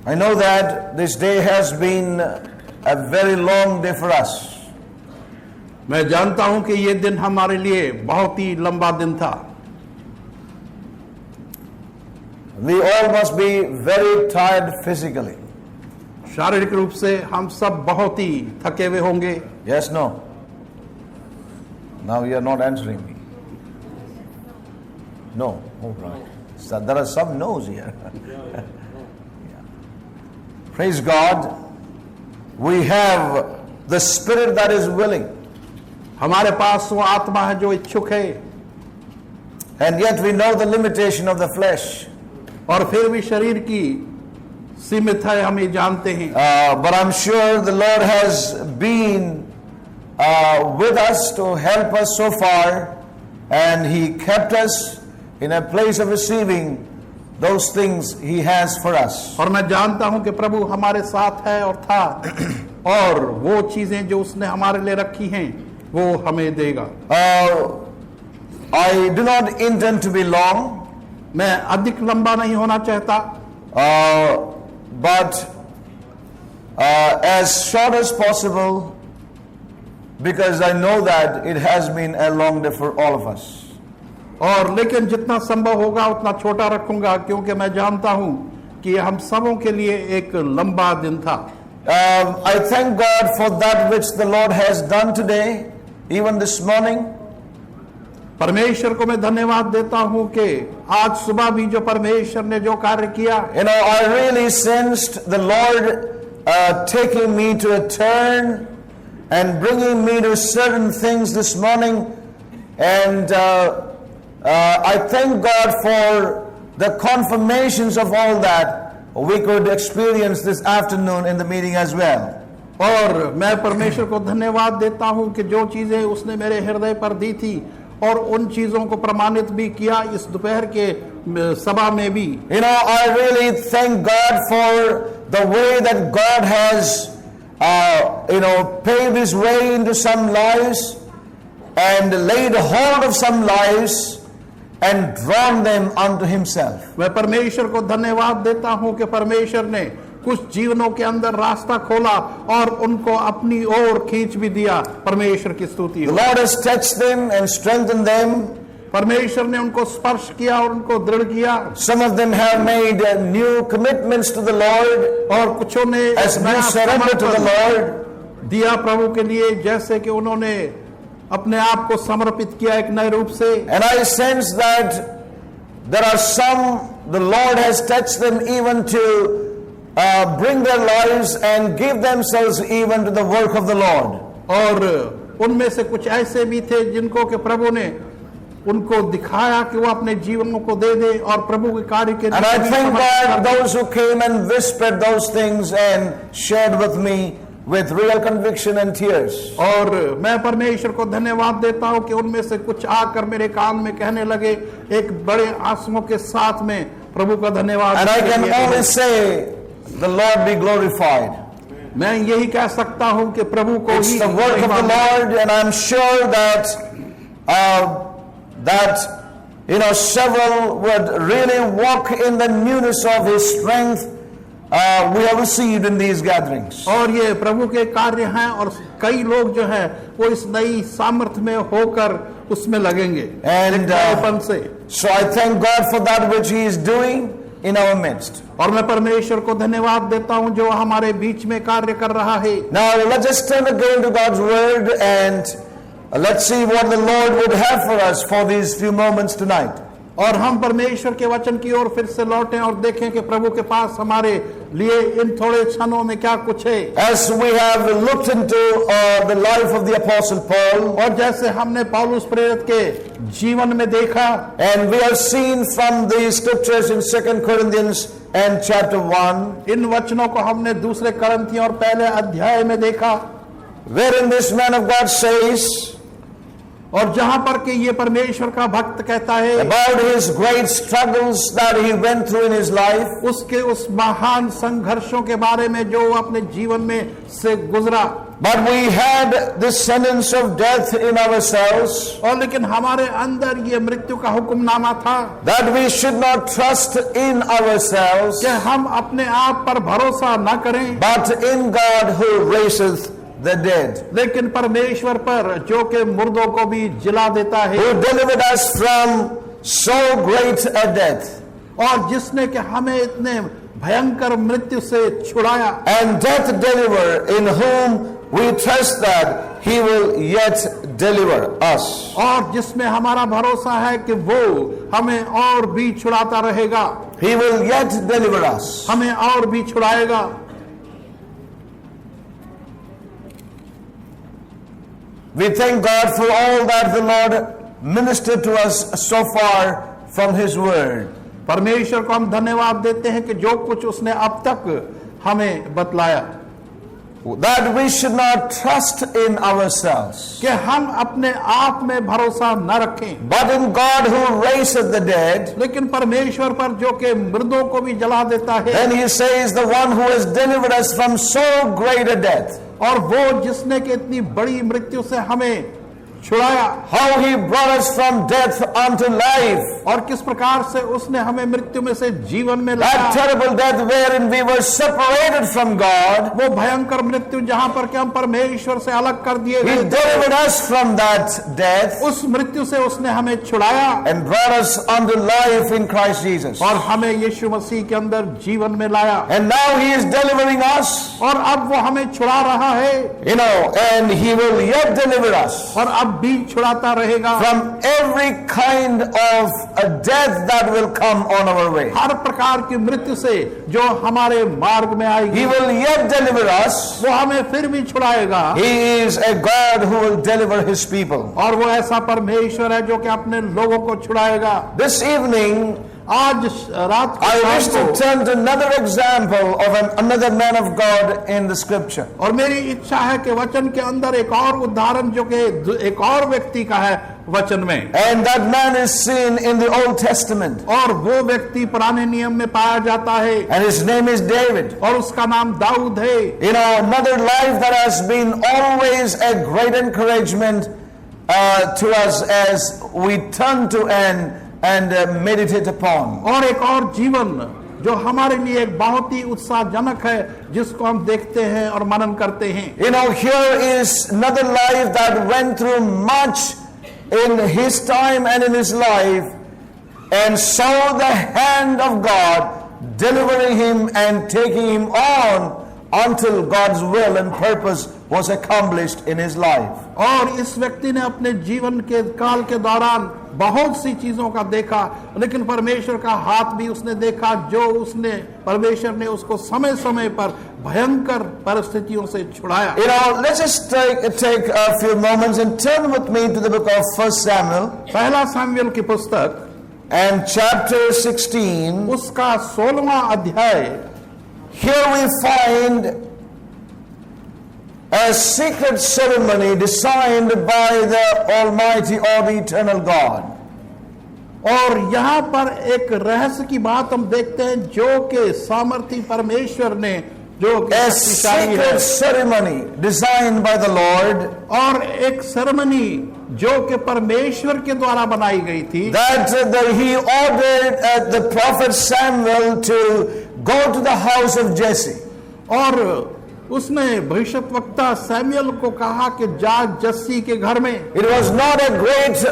I know that this day has been a very long day for us. मैं जानता हूं कि ये दिन हमारे लिए बहुत ही लंबा दिन था. We all must be very tired physically. शारीरिक रूप से हम सब बहुत ही थके हुए होंगे. Yes, no? Now you are not answering me. No. Oh, right. So there are some no's here. Yeah. Praise God. We have the spirit that is willing. हमारे पास वो आत्मा है जो इच्छुक है. And yet we know the limitation of the flesh. और फिर भी शरीर की सीमित है, हम ये जानते हैं. But I'm sure the Lord has been with us to help us so far, and He kept us in a place of receiving those things He has for us. और मैं जानता हूं कि प्रभु हमारे साथ है और था और वो चीजें जो उसने हमारे लिए रखी हैं वो हमें देगा. I do not intend to be long. मैं अधिक लंबा नहीं होना चाहता, but as short as possible, because I know that it has been a long day for all of us. और लेकिन जितना संभव होगा उतना छोटा रखूंगा, क्योंकि मैं जानता हूं कि हम सबों के लिए एक लंबा दिन था. I thank God for that which the Lord has done today, even this morning. परमेश्वर को मैं धन्यवाद देता हूं कि आज सुबह भी जो परमेश्वर ने जो कार्य किया. You know, I really sensed the Lord taking me to a turn and bringing me to certain things this morning, and I thank God for the confirmations of all that we could experience this afternoon in the meeting as well. और मैं परमेश्वर को धन्यवाद देता हूं कि जो चीजें उसने मेरे हृदय पर दी थी और उन चीजों को प्रमाणित भी किया इस दोपहर के सभा में भी. You know, I really thank God for the way that God has paved His way into some lives and laid hold of some lives and drawn them unto Himself. मैं परमेश्वर को धन्यवाद देता हूं कि परमेश्वर ने कुछ जीवनों के अंदर रास्ता खोला और उनको अपनी ओर खींच भी दिया. परमेश्वर की स्तुति हो. The Lord has touched them and strengthened them. परमेश्वर ने उनको स्पर्श किया और उनको दृढ़ किया. Some of them have made new commitments to the Lord, और कुछों ने as new surrender to the Lord. दिया प्रभु के लिए, जैसे कि उन्होंने अपने आप को समर्पित किया एक नए रूप से. And I sense that there are some, the Lord has touched them even to bring their lives and give themselves even to the work of the Lord. और उनमें से कुछ ऐसे भी थे जिनको के प्रभु ने उनको दिखाया कि वो अपने जीवनों को दे दे और प्रभु के कार्य के लिए. And I thank God those who came and whispered those things and shared with me with real conviction and tears. और मैं परमेश्वर को धन्यवाद देता हूं कि उनमें से कुछ आकर मेरे कान में कहने लगे एक बड़े आंसुओं के साथ में प्रभु का धन्यवाद. And I can only say the Lord be glorified. मैं यही कह सकता हूं कि प्रभु को It's he the work of the Lord, and I'm sure that several would really walk in the newness of His strength we have received in these gatherings. और ये प्रभु के कार्य हैं और कई लोग जो है वो इस नई सामर्थ्य में होकर उसमें लगेंगे. And से. so I thank God for that which He is doing in our midst. और मैं परमेश्वर को धन्यवाद देता हूं जो हमारे बीच में कार्य कर रहा है. Now let's just turn again to God's word and let's see what the Lord would have for us for these few moments tonight. और हम परमेश्वर के वचन की ओर फिर से लौटें और देखें कि प्रभु के पास हमारे लिए इन थोड़े क्षणों में क्या कुछ है. As we have looked into the life of the Apostle Paul, और जैसे हमने पौलुस प्रेरित के जीवन में देखा, and we have seen from the scriptures in 2 Corinthians and chapter 1, इन वचनों को हमने दूसरे करंथियों और पहले अध्याय में देखा, wherein this man of God says, और जहां पर कि ये परमेश्वर का भक्त कहता है about his great struggles that he went through in his life, उसके उस महान संघर्षों के बारे में जो अपने जीवन में से गुजरा. But we had this sentence of death in ourselves, और लेकिन हमारे अंदर ये मृत्यु का हुक्मनामा था that we should not trust in ourselves, कि हम अपने आप पर भरोसा न करें, but in God who raiseth the dead, लेकिन परमेश्वर पर जो कि मुर्दों को भी जिला देता है, who delivered us from so great a death. और जिसने कि हमें इतने भयंकर मृत्यु से छुड़ाया, And death deliver, in whom we trust that he will yet deliver us. और जिसमें हमारा भरोसा है कि वो हमें और भी छुड़ाता रहेगा, He will yet deliver us. हमें और भी छुड़ाएगा। We thank God for all that the Lord ministered to us so far from his word. परमेश्वर को हम धन्यवाद देते हैं कि जो कुछ उसने अब तक हमें बतलाया, That we should not trust in ourselves, कि हम अपने आप में भरोसा न रखें, but in God who raiseth the dead. लेकिन परमेश्वर पर जो कि मृदों को भी जला देता है, Then he says, the one who has delivered us from so great a death. और वो जिसने कि इतनी बड़ी मृत्यु से हमें छुड़ाया, How he brought us from death unto life. और किस प्रकार से उसने हमें मृत्यु में से जीवन में That लाया। terrible death wherein we were separated from God. वो भयंकर मृत्यु जहां पर कि हम परमेश्वर से अलग कर दिए He गए थे, delivered us from that death उस मृत्यु से उसने हमें छुड़ाया and brought us unto life in Christ Jesus. और हमें यीशु मसीह के अंदर जीवन में लाया, And now he is delivering us, और अब वो हमें छुड़ा रहा है, and he will yet deliver us और अब भी छुड़ाता रहेगा from every kind of a death that will come on our way. हर प्रकार की मृत्यु से जो हमारे मार्ग में आएगी, He will yet deliver us. वो हमें फिर भी छुड़ाएगा। He is a God who will deliver his people. और वो ऐसा परमेश्वर है जो कि अपने लोगों को छुड़ाएगा। This evening, आज रात को I wish शाम to को, turn to another example of another man of God in the scripture. और मेरी इच्छा है कि वचन के अंदर एक और उदाहरण जो कि एक और व्यक्ति का है वचन में, And that man is seen in the Old Testament. और वो व्यक्ति पुराने नियम में पाया जाता है, And his name is David. और उसका नाम दाऊद है। Another life that has been always a great encouragement to us as we turn to and meditate upon. और एक और जीवन जो हमारे लिए एक बहुत ही उत्साहजनक है, जिसको हम देखते हैं और मनन करते हैं। Here is another life that went through much in his time and in his life and saw the hand of God delivering him and taking him on until God's will and purpose was accomplished in his life. और इस व्यक्ति ने अपने जीवन के काल के दौरान बहुत सी चीजों का देखा, लेकिन परमेश्वर का हाथ भी उसने देखा, जो उसने परमेश्वर ने उसको समय समय पर भयंकर परिस्थितियों से छुड़ाया। Let's just take a few moments and turn with me to the book of 1 Samuel पहला सामुएल की पुस्तक and chapter 16. उसका 16वां अध्याय। Here we find a secret ceremony designed by the Almighty or the Eternal God. और यहाँ पर एक रहस्य की बात हम देखते हैं जो कि सामर्थी परमेश्वर ने, जो कि A शक्तिशाली है, secret ceremony designed by the Lord और एक सेरेमनी जो कि परमेश्वर के द्वारा बनाई गई थी, that he ordered the prophet Samuel to go to the house of Jesse. और उसने भविष्यद्वक्ता सैमुएल को कहा कि जा जस्सी के घर में। It was not a great,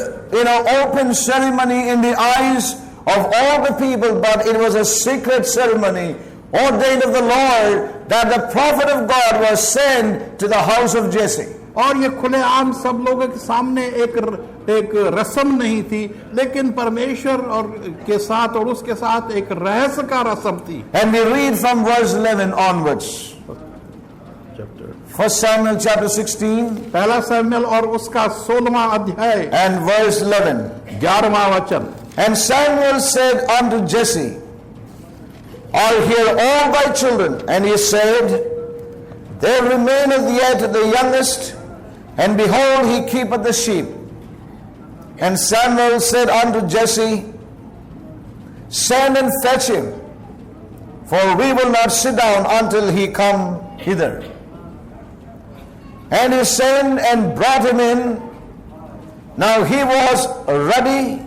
open ceremony in the eyes of all the people, but it was a secret ceremony ordained of the Lord that the prophet of God was sent to the house of Jesse. और ये खुलेआम सब लोगों के सामने एक रस्म नहीं थी, लेकिन परमेश्वर और के साथ और उसके साथ एक रहस्य का रस्म थी। And we read from verse 11 onwards. 1 Samuel chapter 16 पहला सैमुएल और उसका 16वां अध्याय and verse 11. 11वां वचन। And Samuel said unto Jesse, Are here all thy children? And he said, There remaineth yet the youngest, and behold, he keepeth the sheep. And Samuel said unto Jesse, Send and fetch him, for we will not sit down until he come hither. And he sent and brought him in. Now he was ruddy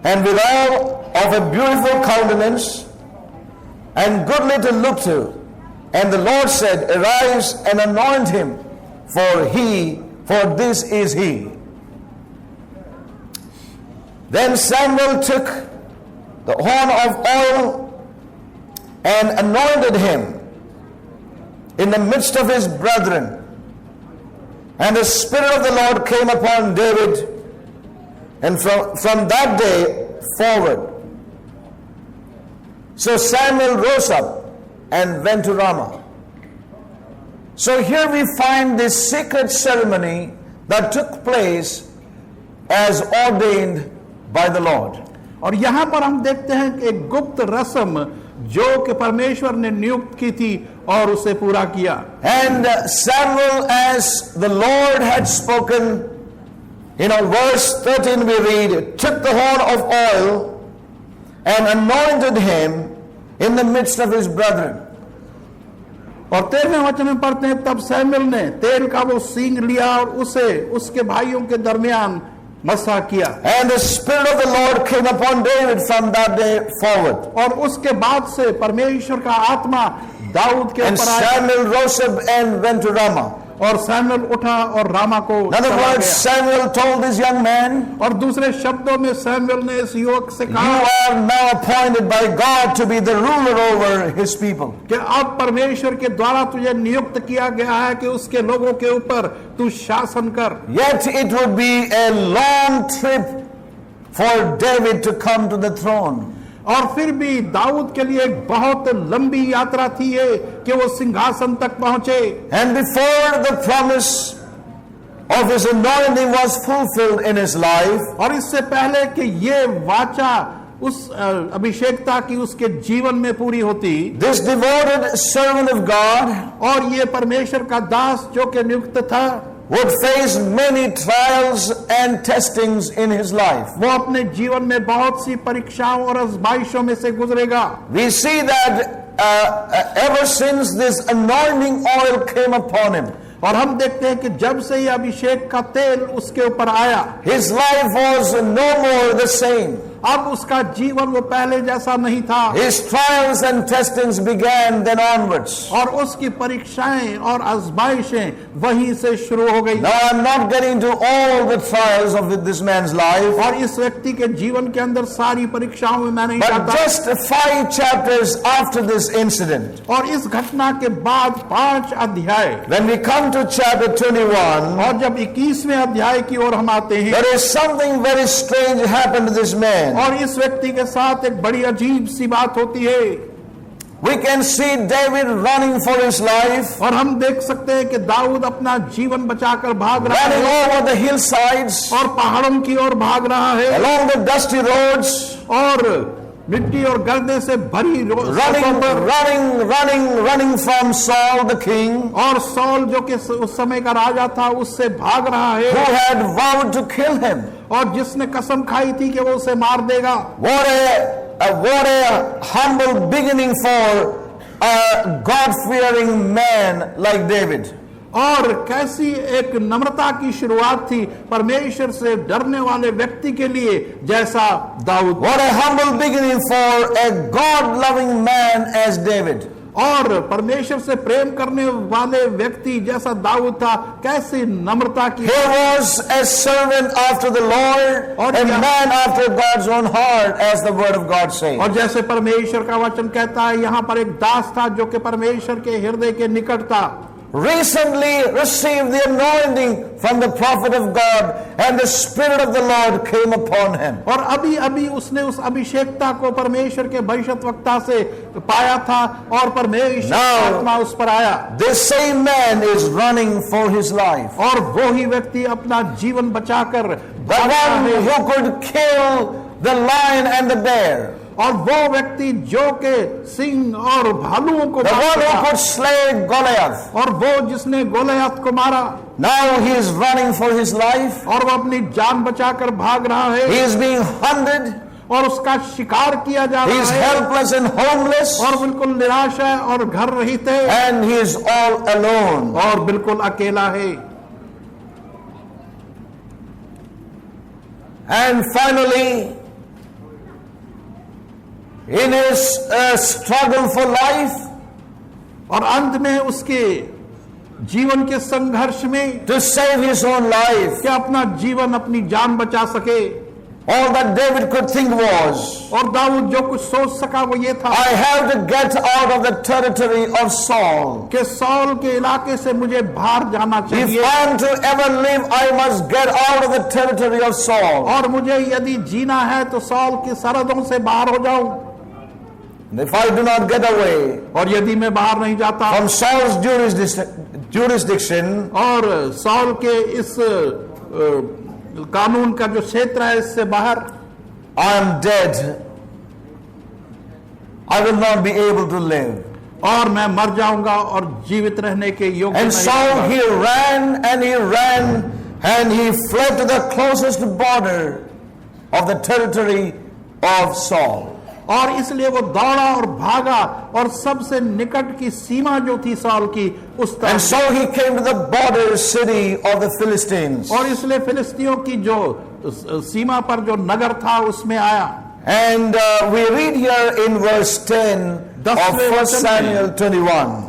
and withal of a beautiful countenance, and goodly to look to. And the Lord said, Arise and anoint him, for this is he. Then Samuel took the horn of oil and anointed him in the midst of his brethren. And the Spirit of the Lord came upon David, and from that day forward. So Samuel rose up and went to Ramah. So here we find this secret ceremony that took place as ordained by the Lord. और यहाँ पर हम देखते हैं कि एक गुप्त रस्म जो कि परमेश्वर ने नियुक्त की थी और उसे पूरा किया. And Samuel, as the Lord had spoken, verse 13 we read, took the horn of oil and anointed him in the midst of his brethren. और 13वें वचन में पढ़ते हैं, तब सैमुएल ने तेल का वो सींग लिया और उसे उसके भाइयों के दरमियान मसा किया. And the Spirit of the Lord came upon David from that day forward. और उसके बाद से परमेश्वर का आत्मा दाऊद के And ऊपर आया. Samuel rose up and went to Ramah. और सैमुएल उठा और रामा को In other चला words, गया. Samuel told this young man, और दूसरे शब्दों में सैमुएल ने इस युवक से you कहा are now appointed by God to be the ruler over his people. कि अब परमेश्वर के द्वारा तुझे नियुक्त किया गया है कि उसके लोगों के ऊपर तू शासन कर. Yet it would be a long trip for David to come to the throne. और फिर भी दाऊद के लिए एक बहुत लंबी यात्रा थी ये कि वो सिंहासन तक पहुंचे. And before the promise of his anointing was fulfilled in his life, और इससे पहले कि ये वाचा उस अभिषेकता की उसके जीवन में पूरी होती, this devoted servant of God और ये परमेश्वर का दास जो कि नियुक्त था would face many trials and testings in his life. वो अपने जीवन में बहुत सी परीक्षाओं और आजमाइशों में से गुजरेगा. We see that ever since this anointing oil came upon him, और हम देखते हैं कि जब से ये अभिषेक का तेल उसके ऊपर आया, his life was no more the same. अब उसका जीवन वो पहले जैसा नहीं था. His trials and testings began then onwards. और उसकी परीक्षाएं और आजमाइशें वहीं से शुरू हो गई. Now I'm not getting to all the trials of this man's life, और इस व्यक्ति के जीवन के अंदर सारी परीक्षाओं में मैं नहीं but जाता. just 5 chapters after this incident, और इस घटना के बाद 5 अध्याय, when we come to chapter 21, और जब 21वें अध्याय की ओर हम आते हैं, there is something very strange happened to this man. और इस व्यक्ति के साथ एक बड़ी अजीब सी बात होती है. We can see David running for his life, और हम देख सकते हैं कि दाऊद अपना जीवन बचाकर भाग रहा running है over the hillsides, और पहाड़ों की ओर भाग रहा है along the dusty roads, और मिट्टी और गर्दे से भरी running from Saul the king, और सौल जो कि उस समय का राजा था उससे भाग रहा who है had vowed to kill him. और जिसने कसम खाई थी कि वो उसे मार देगा. What a humble beginning for a God-fearing man like David. और कैसी एक नम्रता की शुरुआत थी परमेश्वर से डरने वाले व्यक्ति के लिए जैसा Dawood. What a humble beginning for a God-loving man as David. और परमेश्वर से प्रेम करने वाले व्यक्ति जैसा दाऊद था, कैसी नम्रता की. He was a servant after the Lord, और a man after God's own heart, as the word of God says. और जैसे परमेश्वर का वचन कहता है, यहाँ पर एक दास था जो कि परमेश्वर के हृदय के निकट था. Recently received the anointing from the prophet of God, and the Spirit of the Lord came upon him. और अभी अभी उसने उस अभिषेकता को परमेश्वर के भविष्यद्वक्ता से पाया था और परमेश्वर का आत्मा उस पर आया. This same man is running for his life. और वो ही व्यक्ति अपना जीवन बचाकर The one who could kill the lion and the bear. और वो व्यक्ति जो के सिंह और भालुओं को The one who could slay Goliath. और वो जिसने गोलियत को मारा. Now he is running for his life. और वो अपनी जान बचाकर भाग रहा है. He is being hunted. और उसका शिकार किया जा He रहा is है helpless and homeless, और बिल्कुल निराश है और घर रहित है and he is all alone. और बिल्कुल अकेला है। And finally, in his struggle for life, और अंत में उसके जीवन के संघर्ष में to save his own life, कि अपना जीवन अपनी जान बचा सके, all that David could think was, और दाऊद जो कुछ सोच सका वो ये था I have to get out of the territory of Saul. कि सौल के इलाके से मुझे बाहर जाना If चाहिए I am to ever live, I must get out of the territory of Saul. और मुझे यदि जीना है तो सौल की सरहदों से बाहर हो जाऊं, And if I do not get away और यदि मैं बाहर नहीं जाता from Saul's jurisdiction, और सौल के इस कानून का जो क्षेत्र है इससे बाहर, I am dead. I will not be able to live. और मैं मर जाऊंगा और जीवित रहने के योग्य And नहीं so रहूंगा। he ran and he ran and he fled to the closest border of the territory of Saul. और इसलिए वो दौड़ा और भागा और सबसे निकट की सीमा जो थी सौल की उस And तरफ, so he came to the border city of the Philistines. और इसलिए फिलिस्तियों की जो सीमा पर जो नगर था उसमें आया। And we read here in verse 10 of 1 Samuel 21.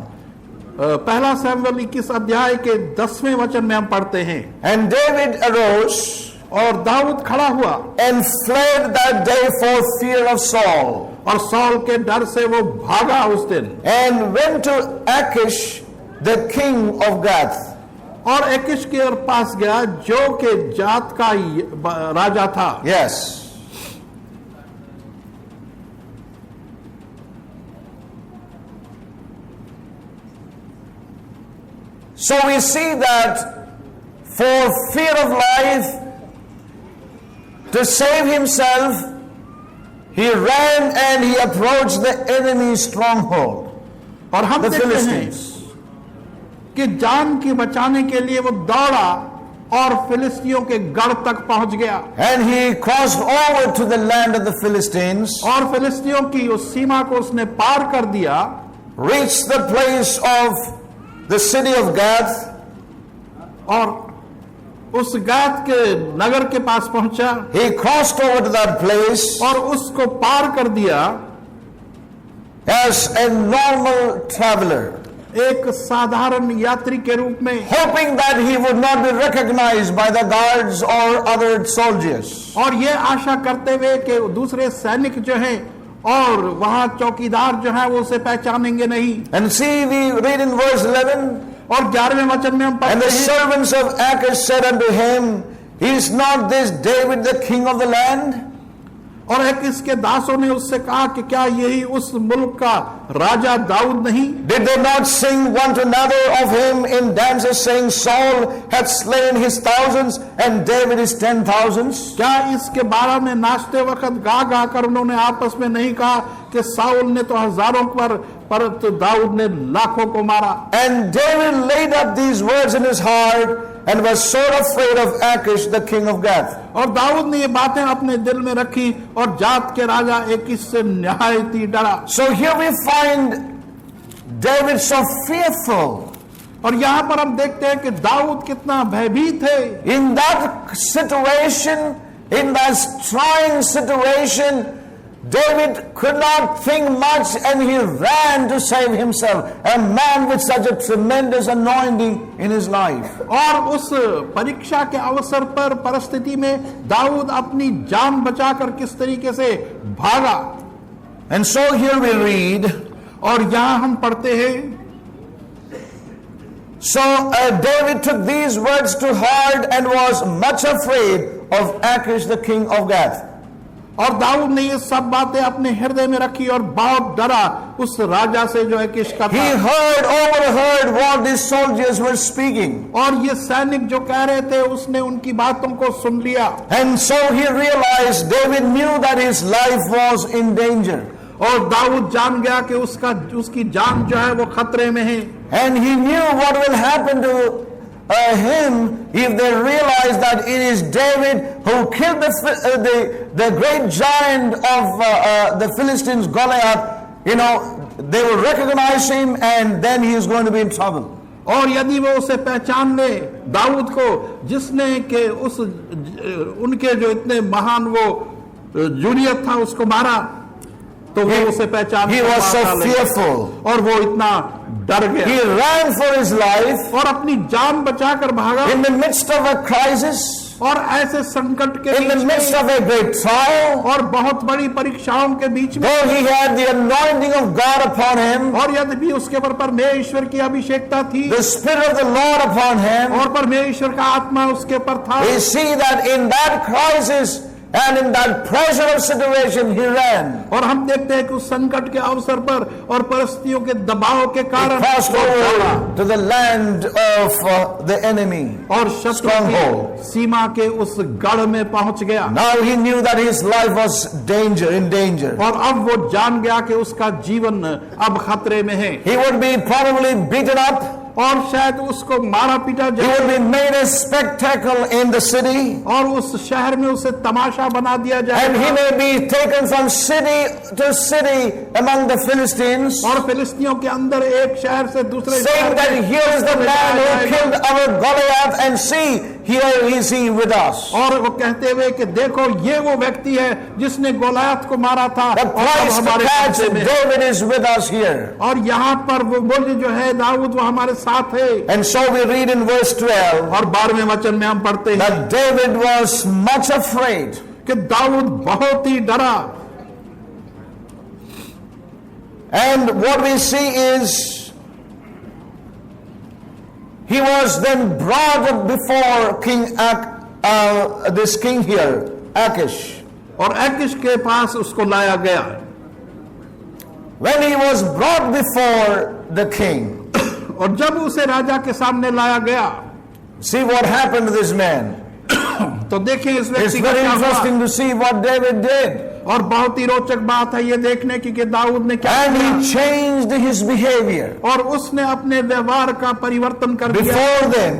पहला सैमुएल 21 अध्याय के 10वें वचन में हम पढ़ते हैं, And David arose और दाऊद खड़ा हुआ and fled that day for fear of Saul, और सौल के डर से वो भागा उस दिन, and went to Achish the king of Gath. और एकिश के और पास गया जो के जात का राजा था। Yes. So we see that for fear of life, to save himself, he ran and he approached the enemy's stronghold, और हम the देखते हैं Philistines. कि जान की बचाने के लिए वो दौड़ा और फिलिस्तियों के गढ़ तक पहुंच गया, And he crossed over to the land of the Philistines, और फिलिस्तियों की उस सीमा को उसने पार कर दिया, reached the place of the city of Gath, और उस गात के नगर के पास पहुंचा he crossed over to that place और उसको पार कर दिया as a normal traveler, एक साधारण यात्री के रूप में, hoping that he would not be recognized by the guards or other soldiers. और ये आशा करते हुए कि दूसरे सैनिक जो हैं और वहां चौकीदार जो है वो उसे पहचानेंगे नहीं। And see, we read in verse 11, और 11वें वचन में हम and पढ़ते the हैं, servants of Achish said unto him, Is not this David the king of the land? और एक इसके दासों ने उससे कहा कि क्या यही उस मुल्क का राजा दाऊद नहीं? Did they not sing one to another of him in dances, saying, Saul hath slain his thousands and David his 10,000s? क्या इसके बारे में नाचते वक्त गा गा कर उन्होंने आपस में नहीं कहा कि साउल ने तो हजारों पर तो दाऊद ने लाखों को मारा? And David laid up these words in his heart and was sore afraid of Achish the king of Gath. और दाऊद ने ये बातें अपने दिल में रखी और जात के राजा एकीश से निहायत ही डरा। So here we find David so fearful. और यहाँ पर हम देखते हैं कि दाऊद कितना भयभीत है। In that situation, in that trying situation, David could not think much and he ran to save himself. A man with such a tremendous anointing in his life. और उस परीक्षा के अवसर पर परिस्थिति में दाऊद अपनी जान बचाकर किस तरीके से भागा। And so here we read, और यहाँ हम पढ़ते हैं, so David took these words to heart and was much afraid of Achish the king of Gath. और दाऊद ने ये सब बातें अपने हृदय में रखी और बहुत डरा उस राजा से जो एकीश का He था। overheard what these soldiers were speaking. और ये सैनिक जो कह रहे थे उसने उनकी बातों को सुन लिया। And so he realized, David knew that his life was in danger. और दाऊद जान गया कि उसकी जान जो है वो खतरे में है। And he knew what will happen to him if they realize that it is David who killed the great giant of the Philistines, Goliath. You know, they will recognize him, and then he is going to be in trouble. और यदि वो उसे पहचान ले दाऊद को, जिसने के उस उनके जो इतने महान वो जूनियर था उसको मारा, तो वो उसे पहचान He was so fearful. और वो इतना डर गया. He ran for his life और अपनी जान बचाकर भागा. in the midst of a crisis, और ऐसे संकट के in the बीच midst में of a great trial. और बहुत बड़ी परीक्षाओं के बीच में, Though he had the anointing of God upon him, और यदि भी उसके ऊपर परमेश्वर की अभिषेकता थी the Spirit of the Lord upon him, और परमेश्वर का आत्मा उसके ऊपर था, we see that in that crisis and in that pressure of situation, he ran. और हम देखते हैं कि उस संकट के अवसर पर और परिस्थितियों के दबाव के He कारण crossed over to the land of the enemy. और शत्रु Stronghold. की सीमा के उस गढ़ में पहुंच गया. Now he knew that his life was in danger. और अब वो जान गया कि उसका जीवन अब खतरे में है. He would be probably beaten up. और शायद उसको मारा पीटा He जाए would be made a spectacle in the city. और उस शहर में उसे तमाशा बना दिया And he जाए may be taken from city to city among the Philistines, और फिलिस्तीनियों के अंदर एक शहर से दूसरे saying शहर that में here is the ले man जाया who जाएगा. killed our Goliath, and see, here is he with us. और वो कहते हुए कि देखो ये वो व्यक्ति है जिसने गोलायत को मारा था The और अब price to हमारे catch साथ में. David is with us here. और यहाँ पर वो बोले जो है दाऊद वो हमारे साथ है. And so we read in verse 12 और 12वें वचन में हम पढ़ते हैं that David was much afraid. कि दाऊद बहुत ही डरा. And what we see is he was then brought up before this king here, Achish. और आकीश के पास उसको लाया गया. When he was brought before the king, और जब उसे राजा के सामने लाया गया see what happened to this man. तो देखें इस It's व्यक्ति का very क्या हुआ. interesting to see what David did. और बहुत ही रोचक बात है ये देखने की कि दाऊद ने क्या And किया he changed his behavior और उसने अपने व्यवहार का परिवर्तन कर दिया before them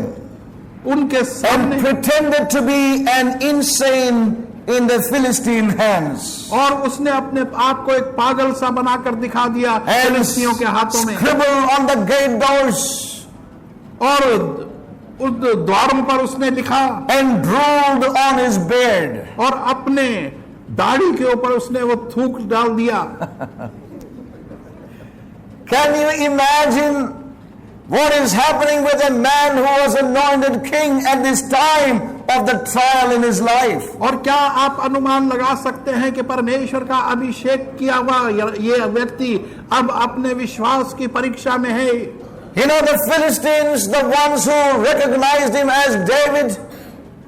उनके and सामने. pretended to be an insane in the Philistine hands. और उसने अपने आप को एक पागल सा बनाकर दिखा दिया And फिलिस्तीनियों के हाथों में. scribbled on the gate doors और उस द्वारों पर उसने लिखा and drooled on his beard. और अपने दाढ़ी के ऊपर उसने वो थूक डाल दिया. Can you imagine what is happening with a man who was anointed king at this time of the trial in his life? और क्या आप अनुमान लगा सकते हैं कि परमेश्वर का अभिषेक किया हुआ ये व्यक्ति अब अपने विश्वास की परीक्षा में है. You know, the Philistines, the ones who recognized him as David,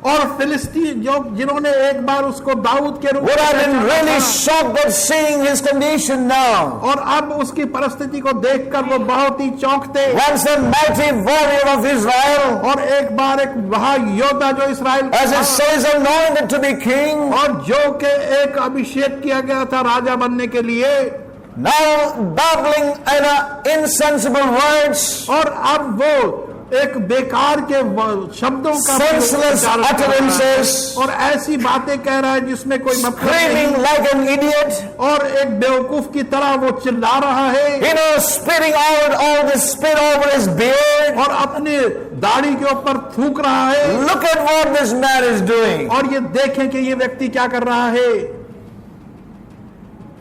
और फिलिस्तीन जो जिन्होंने एक बार उसको दाऊद के रूप would have been पहचाना really था, shocked at seeing his condition now. और अब उसकी परिस्थिति को देखकर वो बहुत ही चौंकते. Once a mighty warrior of Israel, और एक बार एक महायोद्धा जो इस्राएल का as it था, says, anointed to be king, और जो के एक अभिषेक किया गया था राजा बनने के लिए, now babbling in insensible words, और अब वो एक बेकार के शब्दों का senseless उच्चारण कर रहा है, utterances, और ऐसी बातें कह रहा है जिसमें कोई मतलब screaming नहीं, like an idiot, और एक बेवकूफ की तरह वो चिल्ला रहा है, you know, spitting out all the spit over his beard. और अपने दाढ़ी के ऊपर थूक रहा है. Look at what this man is doing. और ये देखें कि ये व्यक्ति क्या कर रहा है.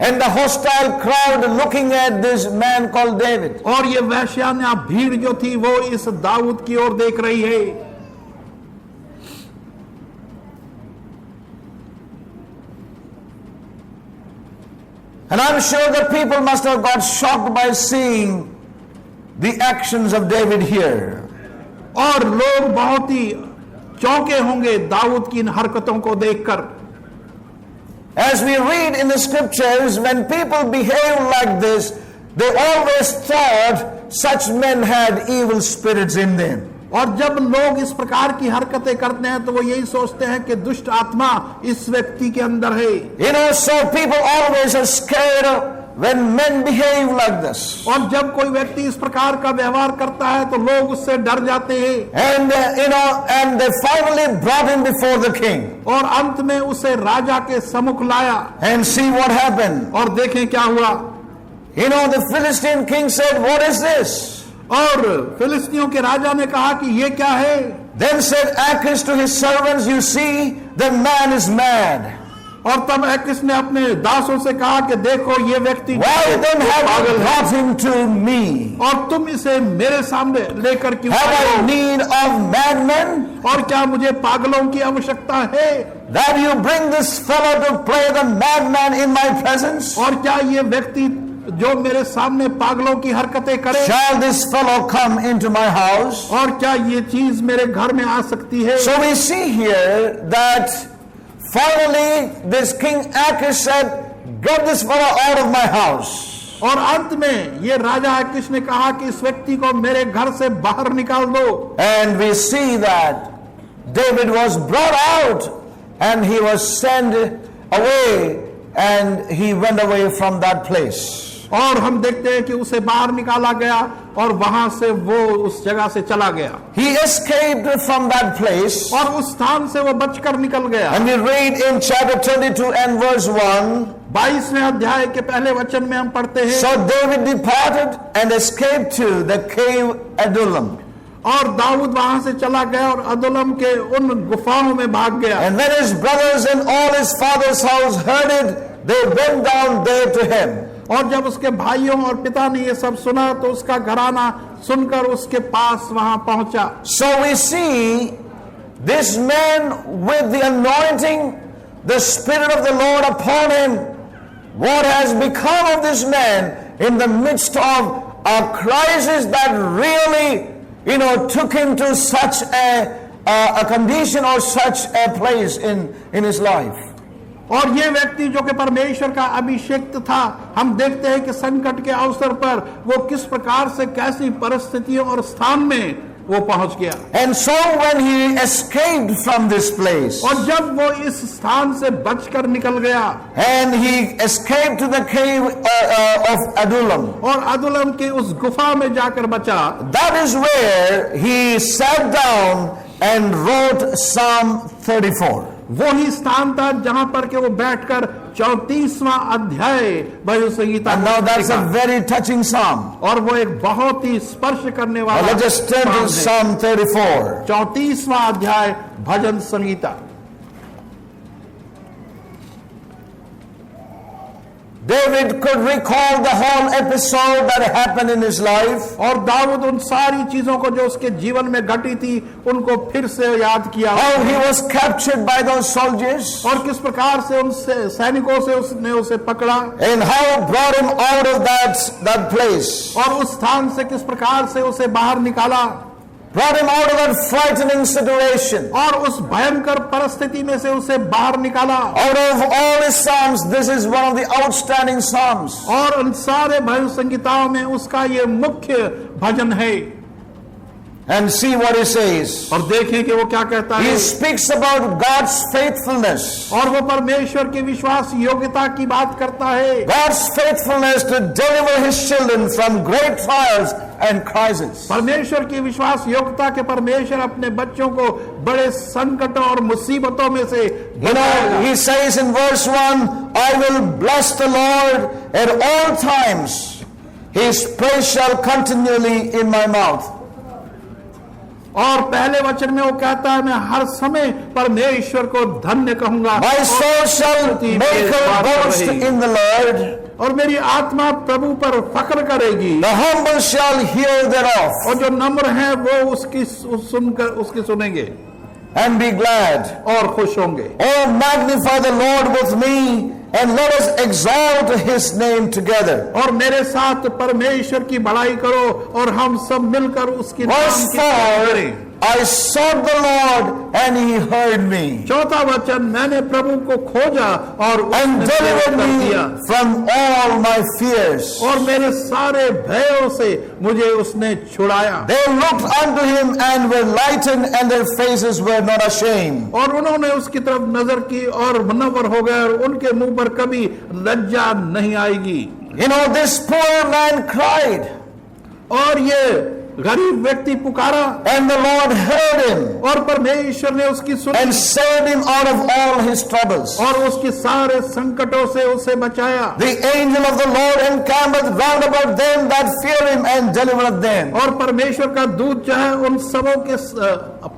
And the hostile crowd looking at this man called David. और ये वैश्यान्या भीड़ जो थी वो इस दाऊद की ओर देख रही है. And I'm sure the people must have got shocked by seeing the actions of David here. और लोग बहुत ही चौंके होंगे दाऊद की इन हरकतों को देखकर. As we read in the scriptures, when people behave like this, they always thought such men had evil spirits in them. और जब लोग इस प्रकार की हरकतें करते हैं तो वो यही सोचते हैं कि दुष्ट आत्मा इस व्यक्ति के अंदर है. You know, so people always are scared when men behave like this. और जब कोई व्यक्ति इस प्रकार का व्यवहार करता है तो लोग उससे डर जाते हैं। And and they finally brought him before the king. और अंत में उसे राजा के सम्मुख लाया। And see what happened. और देखें क्या हुआ। The Philistine king said, "What is this?" और फिलिस्तियों के राजा ने कहा कि ये क्या है। Then said Achish to his servants, "You see, the man is mad." और तब अकीश ने अपने दासों से कहा कि देखो ये व्यक्ति Why then have you पागल है brought him to me? और तुम इसे मेरे सामने लेकर क्यों Have आए I हो? need of madmen और क्या मुझे पागलों की आवश्यकता है that you bring this fellow to play the madman in my presence? और क्या ये व्यक्ति जो मेरे सामने पागलों की हरकतें करे Shall this fellow come into my house? और क्या ये चीज मेरे घर में आ सकती है। So we see here that finally this King Achish said, "Get this fellow out of my house." और अंत में ये राजा अकीश ने कहा कि इस व्यक्ति को मेरे घर से बाहर निकाल दो। And we see that David was brought out and he was sent away and he went away from that place. और हम देखते हैं कि उसे बाहर निकाला गया और वहां से वो उस जगह से चला गया। He escaped from that place. और उस स्थान से वो बचकर निकल गया। And we read in chapter 22 and verse 1. 22वें अध्याय के पहले वचन में हम पढ़ते हैं, So David departed and escaped to the cave Adullam. और दाऊद वहां से चला गया और अदुल्लम के उन गुफाओं में भाग गया। And when his brothers and all his father's house heard it, they went down there to him. और जब उसके भाइयों और पिता ने ये सब सुना तो उसका घराना सुनकर उसके पास वहां पहुंचा। So we see this man with the anointing, the Spirit of the Lord upon him. What has become of this man in the midst of a crisis that really, took him to such a condition or such a place in his life? और ये व्यक्ति जो कि परमेश्वर का अभिषेक्त था, हम देखते हैं कि संकट के अवसर पर वो किस प्रकार से कैसी परिस्थितियों और स्थान में वो पहुंच गया। And so when he escaped from this place, और जब वो इस स्थान से बचकर निकल गया, and he escaped to the cave of Adullam, और अदुल्लम के उस गुफा में जाकर बचा, that is where he sat down and wrote Psalm 34. वो ही स्थान था जहां पर के वो बैठकर 34वां अध्याय भजन Sangeeta And now that's a very touching psalm. और वो एक बहुत ही स्पर्श करने Now वाला let's just turn to Psalm 34. 34वां अध्याय भजन Sangeeta. David could recall the whole episode that happened in his life. और दाऊद उन सारी चीजों को जो उसके जीवन में घटी थी उनको फिर से याद किया। How he was captured by those soldiers. और किस प्रकार से उन सैनिकों से उसने उसे पकड़ा। And how brought him out of that place. और उस स्थान से किस प्रकार से उसे बाहर निकाला। Brought him out of that frightening situation. और उस भयंकर परिस्थिति में से उसे बाहर निकाला। Out of all his psalms, this is one of the outstanding psalms. और उन सारे भजन संगीताओं में उसका ये मुख्य भजन है। And see what he says. और देखें कि वो क्या कहता है। He speaks about God's faithfulness. और वो परमेश्वर की विश्वास योग्यता की बात करता है। God's faithfulness to deliver his children from great trials and crises. परमेश्वर की विश्वास योग्यता के परमेश्वर अपने बच्चों को बड़े संकटों और मुसीबतों में से He says in verse 1, I will bless the Lord at all times. His praise shall continually in my mouth. और पहले वचन में वो कहता है मैं हर समय परमेश्वर को धन्य कहूंगा। My soul shall make her boast in the Lord. और मेरी आत्मा प्रभु पर फख्र करेगी। The humble shall hear thereof. और जो नम्र हैं वो उसकी सुनकर उसकी सुनेंगे and be glad. और खुश होंगे। Oh, magnify the Lord with me and let us exalt his name together. और मेरे साथ परमेश्वर की बड़ाई करो और हम सब मिलकर उसकी Verse नाम की तारीफ करें। 4, I sought the Lord and he heard me चौथा वचन मैंने प्रभु को खोजा और and उसने मेरा delivered उत्तर दिया me from all my fears. और मेरे सारे भयों से मुझे उसने छुड़ाया। They looked unto him and were lightened and their faces were not ashamed. और उन्होंने उसकी तरफ नजर की और मुनव्वर हो गए और उनके मुंह पर कभी लज्जा नहीं आएगी। You know, this poor man cried, और ये गरीब व्यक्ति पुकारा and the Lord heard him और परमेश्वर ने उसकी सुनी and saved him out of all his troubles. और उसके सारे संकटों से उसे बचाया। The angel of the Lord encampeth round about them that fear him and delivereth them. और परमेश्वर का दूत जो है उन सबों के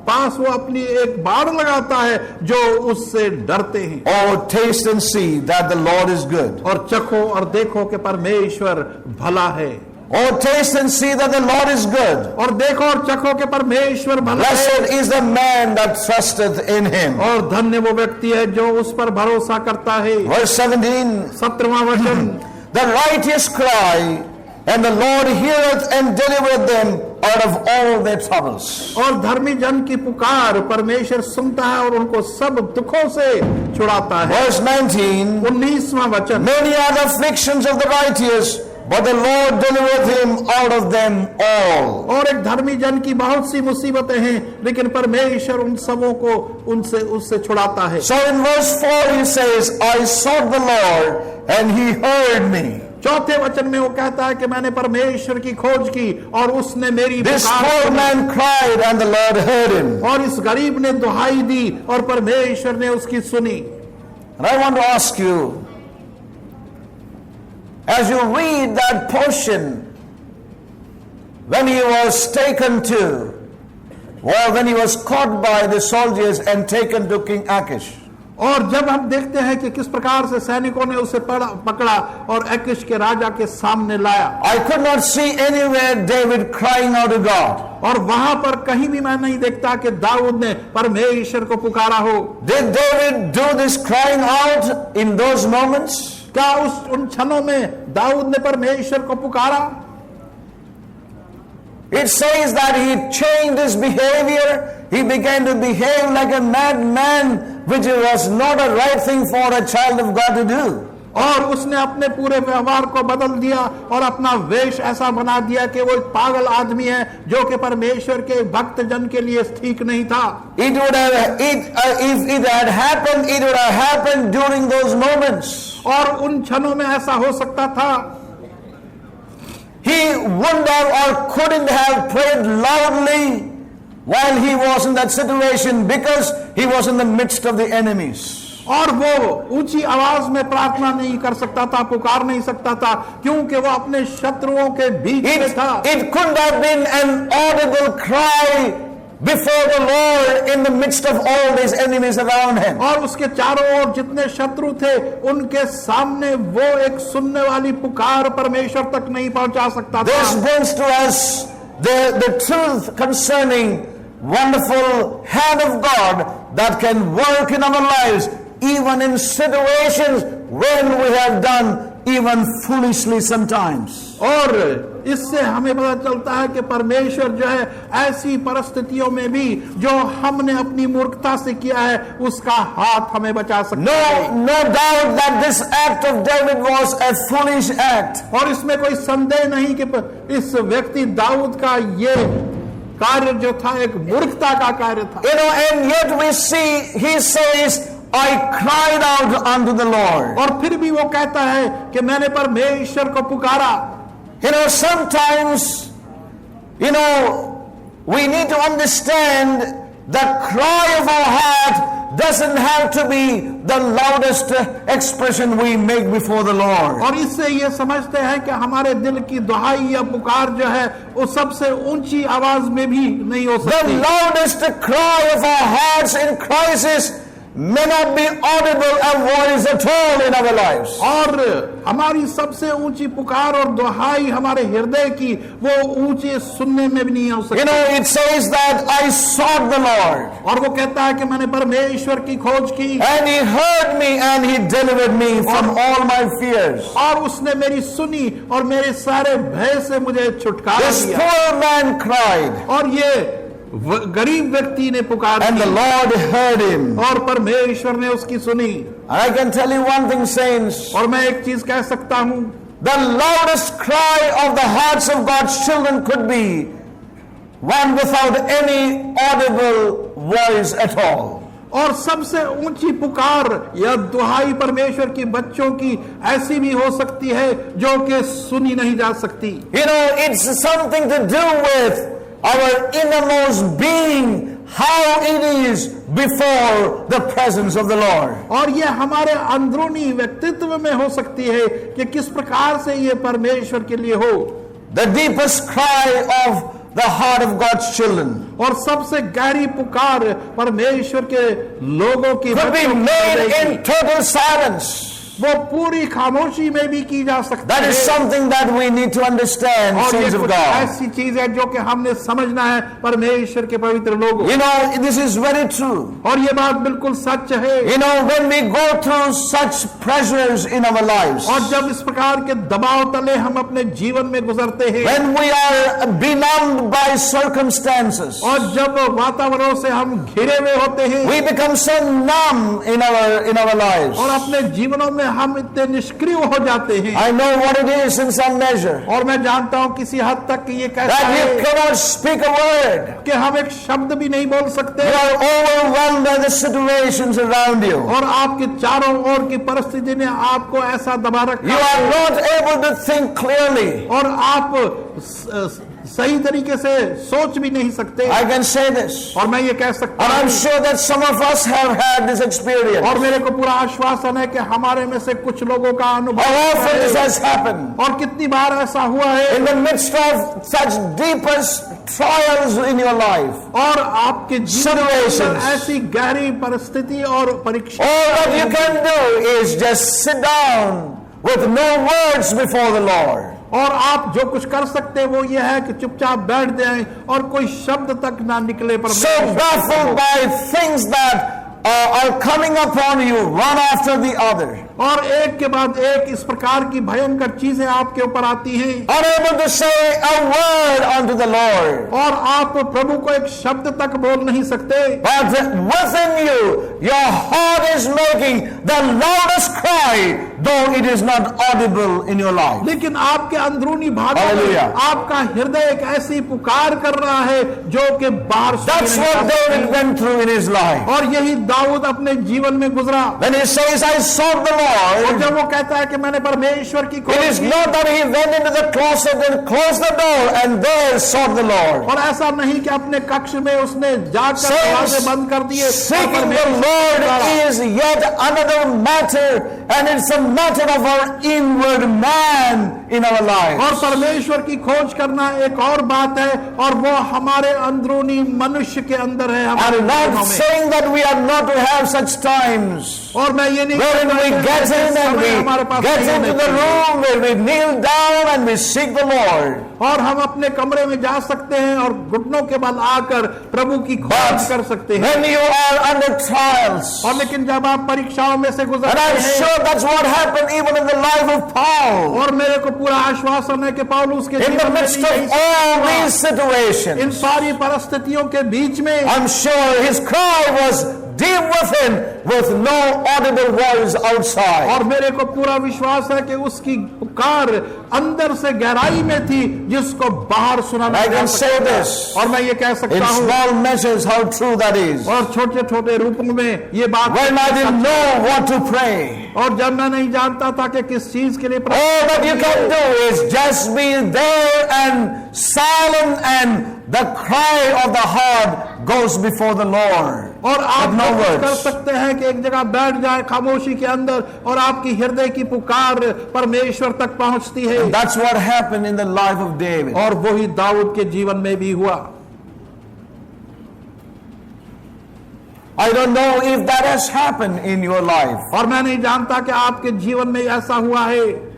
पास वो अपनी एक बाड़ लगाता है जो उससे डरते हैं। Oh, taste and see that the Lord is good. और चखो और देखो कि परमेश्वर भला है। Oh, taste and see that the Lord is good. और देखो और चखो कि परमेश्वर भला है। Blessed is the man that trusteth in him. और धन्य वो व्यक्ति है जो उस पर भरोसा करता है। Verse 17, 17वां वचन, the righteous cry, and the Lord heareth and delivereth them out of all their troubles. और धर्मी जन की पुकार परमेश्वर सुनता है और उनको सब दुखों से छुड़ाता है। Verse 19, 19वां वचन, many are the afflictions of the righteous, but the Lord delivereth him out of them all. और एक धर्मी जन की बहुत सी मुसीबतें हैं लेकिन परमेश्वर उन सबों को उससे छुड़ाता है। So in verse 4 he says, I sought the Lord and he heard me. चौथे वचन में वो कहता है कि मैंने परमेश्वर की खोज की और उसने मेरी This पुकार poor सुनी। man cried and the Lord heard him. और इस गरीब ने दुहाई दी और परमेश्वर ने उसकी सुनी। And I want to ask you, as you read that portion, when he was taken to, well, when he was caught by the soldiers and taken to King Achish, और जब हम देखते हैं कि किस प्रकार से सैनिकों ने उसे पकड़ा और अकीश के राजा के सामने लाया, I could not see anywhere David crying out to God. और वहां पर कहीं भी मैं नहीं देखता कि दाऊद ने परमेश्वर को पुकारा हो। Did David do this crying out in those moments? क्या उन क्षणों में दाऊद ने परमेश्वर को पुकारा? It says that he changed his behavior. He began to behave like a madman, which was not a right thing for a child of God to do. और उसने अपने पूरे व्यवहार को बदल दिया और अपना वेश ऐसा बना दिया कि वो एक पागल आदमी है जो कि परमेश्वर के भक्त जन के लिए ठीक नहीं था। It would have, if it had happened, it would have happened during those moments. और उन क्षणों में ऐसा हो सकता था। He wouldn't have or couldn't have prayed loudly while he was in that situation because he was in the midst of the enemies. और वो ऊंची आवाज में प्रार्थना नहीं कर सकता था, पुकार नहीं सकता था, क्योंकि वो अपने शत्रुओं के बीच में था। It couldn't have been an audible cry before the Lord in the midst of all these enemies around him. और उसके चारों ओर जितने शत्रु थे उनके सामने वो एक सुनने वाली पुकार परमेश्वर तक नहीं पहुंचा सकता था। This brings to us the truth concerning wonderful hand of God that can work in our lives even in situations when we have done even foolishly sometimes. और इससे हमें पता चलता है कि परमेश्वर जो है ऐसी परिस्थितियों में भी जो हमने अपनी मूर्खता से किया है उसका हाथ हमें बचा सकता है। No doubt that this act of David was a foolish act. और इसमें कोई संदेह नहीं कि इस व्यक्ति दाऊद का ये कार्य जो था एक मूर्खता का कार्य था। You know, and yet we see he says, I cried out unto the Lord. और फिर भी वो कहता है कि मैंने परमेश्वर को पुकारा। You know, sometimes, you know, we need to understand the cry of our heart doesn't have to be the loudest expression we make before the Lord. और इससे ये समझते हैं कि हमारे दिल की दुहाई या पुकार जो है वो सबसे ऊंची आवाज में भी नहीं हो The सकती। loudest cry of our hearts in crisis may not be audible a voice at all in our lives. और हमारी सबसे ऊंची पुकार और दुहाई हमारे हृदय की वो ऊंचे सुनने में भी नहीं हो सकती। You know, it says that I sought the Lord. और वो कहता है कि मैंने परमेश्वर की खोज की And he heard me and he delivered me from all my fears. और उसने मेरी सुनी और मेरे सारे भय से मुझे छुटकारा This दिया। poor man cried और ये गरीब व्यक्ति ने पुकार and the की Lord heard him. और परमेश्वर ने उसकी सुनी। And I can tell you one thing, saints. और मैं एक चीज कह सकता हूं, The loudest cry of the hearts of God's children could be one without any audible voice at all. और सबसे ऊंची पुकार या दुहाई परमेश्वर की बच्चों की ऐसी भी हो सकती है जो कि सुनी नहीं जा सकती। You know, it's something to do with our innermost being, how it is before the presence of the Lord. और ये हमारे अंदरूनी व्यक्तित्व में हो सकती है कि किस प्रकार से ये परमेश्वर के लिए हो। The deepest cry of the heart of God's children और सबसे गहरी पुकार परमेश्वर के लोगों की could be made in total silence. वो पूरी खामोशी में भी की जा सकती That है। is something that we need to understand, और ये saints of कुछ God. ऐसी चीज है जो कि हमने समझना है परमेश्वर के पवित्र लोगों। You know, this is very true. और ये बात बिल्कुल सच है। You know, when we go through such pressures in our lives, और जब इस प्रकार के दबाव तले हम अपने जीवन में गुजरते हैं, when we are benumbed by circumstances, और जब वातावरण से हम घिरे हुए होते हैं, we become so numb in our lives. और अपने जीवनों में हम इतने निष्क्रिय हो जाते हैं। I know what it is in some measure. और मैं जानता हूं किसी हद तक कि ये कैसा That you है cannot speak a word. कि हम एक शब्द भी नहीं बोल सकते। You are overwhelmed by the situations around you. और आपके चारों ओर की परिस्थिति ने आपको ऐसा दबा रखा You are है not able to think clearly. और आप सही तरीके से सोच भी नहीं सकते। I can say this. और मैं ये कह सकता And I'm हूँ, sure that some of us have had this experience. और मेरे को पूरा आश्वासन है कि हमारे में से कुछ लोगों का अनुभव How often this है। has happened? और कितनी बार ऐसा हुआ है In the midst of such deepest trials in your life. और आपके जीवन में Situations. ऐसी गहरी परिस्थिति और परीक्षा, All that you can do is just sit down with no words before the Lord. और आप जो कुछ कर सकते हैं वो ये है कि चुपचाप बैठ जाएं और कोई शब्द तक ना निकले। So baffled by things that are coming upon you one after the other. और एक के बाद एक इस प्रकार की भयंकर चीजें आपके ऊपर आती हैं, Unable to say a word unto the Lord. और आप प्रभु को एक शब्द तक बोल नहीं सकते। But within you, your heart is making the loudest cry, though it is not audible in your life. लेकिन आपके अंदरूनी भागों में Hallelujah. आपका हृदय एक ऐसी पुकार कर रहा है जो कि बाहर सुनी That's नहीं what जा सकती। David went through in his life. और यही दाऊद अपने जीवन में गुजरा। When he says, I sought the और Lord, जब वो कहता है कि मैंने परमेश्वर की it खोज is की, not that he went into the closet and closed the door and there sought the Lord. और ऐसा नहीं कि अपने कक्ष में उसने जाकर Saints, दरवाजे बंद कर दिए। seeking the Lord is yet another matter, and it's a matter of our inward man in our और lives. परमेश्वर की खोज करना एक और बात है, और वो हमारे अंदरूनी मनुष्य के अंदर है, हमारे I'm not जीवनों में। saying that we are not to have such times और मैं ये नहीं wherein we get in and समय हमारे पास we get नहीं into होने the चाहिए। room where we kneel down and we seek the Lord. और हम अपने कमरे में जा सकते हैं और घुटनों के बल आकर प्रभु की खोज कर सकते हैं। When you are under trials, और लेकिन जब आप परीक्षाओं में से and गुजरते I'm हैं, sure that's what happened even in the life of Paul. और मेरे को पूरा आश्वासन है कि पौलुस के In the जीवन में midst भी यही of all हुआ। these situations, इन सारी परिस्थितियों के बीच में I'm sure his cry was deep within with no audible voice outside. और मेरे को पूरा विश्वास है कि उसकी पुकार अंदर से गहराई में थी जिसको बाहर सुना I नहीं जा can say सकता। this और मैं ये कह in सकता हूँ, small measures how true that is. और छोटे छोटे रूपों में ये बात, When I didn't know what to pray, और जब मैं नहीं जानता था कि किस चीज के लिए all that you can do is just be there and silent, and the cry of the heart goes before the Lord. और आप But no जो कुछ कर words. सकते हैं कि एक जगह बैठ जाए खामोशी के अंदर और आपकी हृदय की पुकार परमेश्वर तक पहुंचती है। That's what happened in the life of David. और वही दाऊद के जीवन में भी हुआ। I don't know if that has happened in your life. और मैं नहीं जानता कि आपके जीवन में ऐसा हुआ है।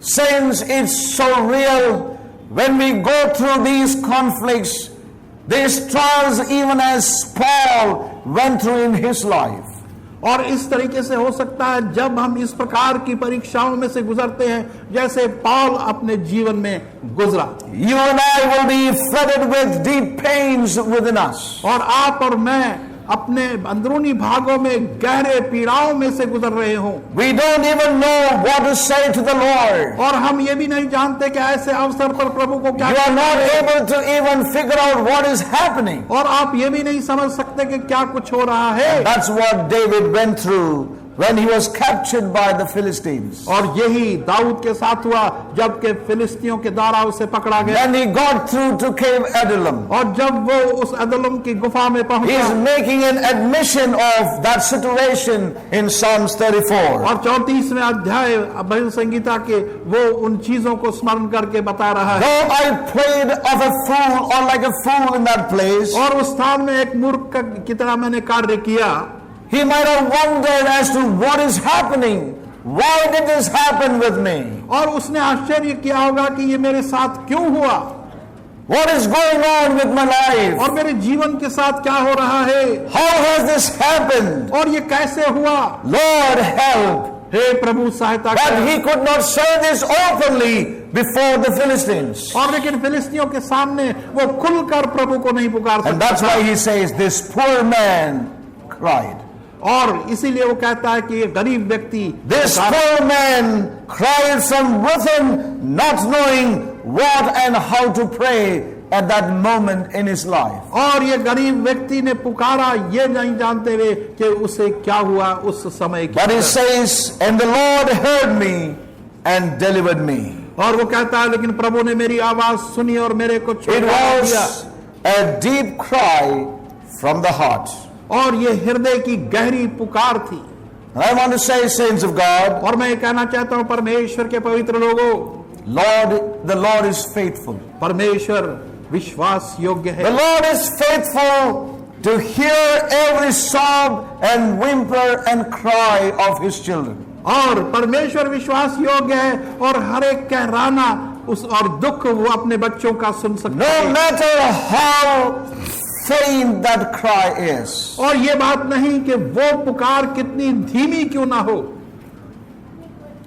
Since it's so real, when we go through these conflicts, these trials, even as Paul went through in his life. और इस तरीके से हो सकता है जब हम इस प्रकार की परीक्षाओं में से गुजरते हैं जैसे पौल अपने जीवन में गुजरा। You and I will be flooded with deep pains within us. और आप और मैं अपने अंदरूनी भागों में गहरे पीड़ाओं में से गुजर रहे हों, We don't even know what to say to the Lord. और हम ये भी नहीं जानते कि ऐसे अवसर पर प्रभु को क्या You are not कहना है, able to even figure out what is happening. और आप ये भी नहीं समझ सकते कि क्या कुछ हो रहा है। That's what David went through when he was captured by the Philistines. और यही दाऊद के साथ हुआ जबकि फिलिस्तियों के द्वारा उसे पकड़ा गया, When he got through to Cave Adullam, और जब वो उस अदलम की गुफा में he is पहुंचा, making an admission of that situation in Psalms 34. और 34वें अध्याय भजन संगीता के वो उन चीजों को स्मरण करके बता रहा है, Though I played of a fool or like a fool in that place, और उस स्थान में एक मूर्ख की तरह मैंने कार्य किया, he might have wondered as to what is happening. Why did this happen with me? और उसने आश्चर्य किया होगा कि ये मेरे साथ क्यों हुआ, What is going on with my life? और मेरे जीवन के साथ क्या हो रहा है, How has this happened? और ये कैसे हुआ। Lord, help. हे प्रभु सहायता But कर। he could not say this openly before the Philistines. और लेकिन फिलिस्तियों के सामने वो खुलकर प्रभु को नहीं पुकार And that's सकता why था। he says, this poor man cried. और इसीलिए वो कहता है कि ये गरीब व्यक्ति This poor man cried from within, not knowing what and how to pray at that moment in his life. और ये गरीब व्यक्ति ने पुकारा ये नहीं जानते हुए कि उसे क्या हुआ उस समय की But he तरह। says, and the Lord heard me and delivered me. और वो कहता है लेकिन प्रभु ने मेरी आवाज सुनी और मेरे को It छुड़वा दिया। was a deep cry from the heart. और ये हृदय की गहरी पुकार थी। And I want to say, saints of God, और मैं ये कहना चाहता हूं परमेश्वर के पवित्र लोगों, the Lord is faithful. परमेश्वर विश्वास योग्य The है। Lord is faithful to hear every sob and whimper and cry of his children. और परमेश्वर विश्वास योग्य है और हर एक कहराना उस और दुख वो अपने बच्चों का सुन सकता No है। matter how faint that cry is. और ये बात नहीं कि वो पुकार कितनी धीमी क्यों ना हो।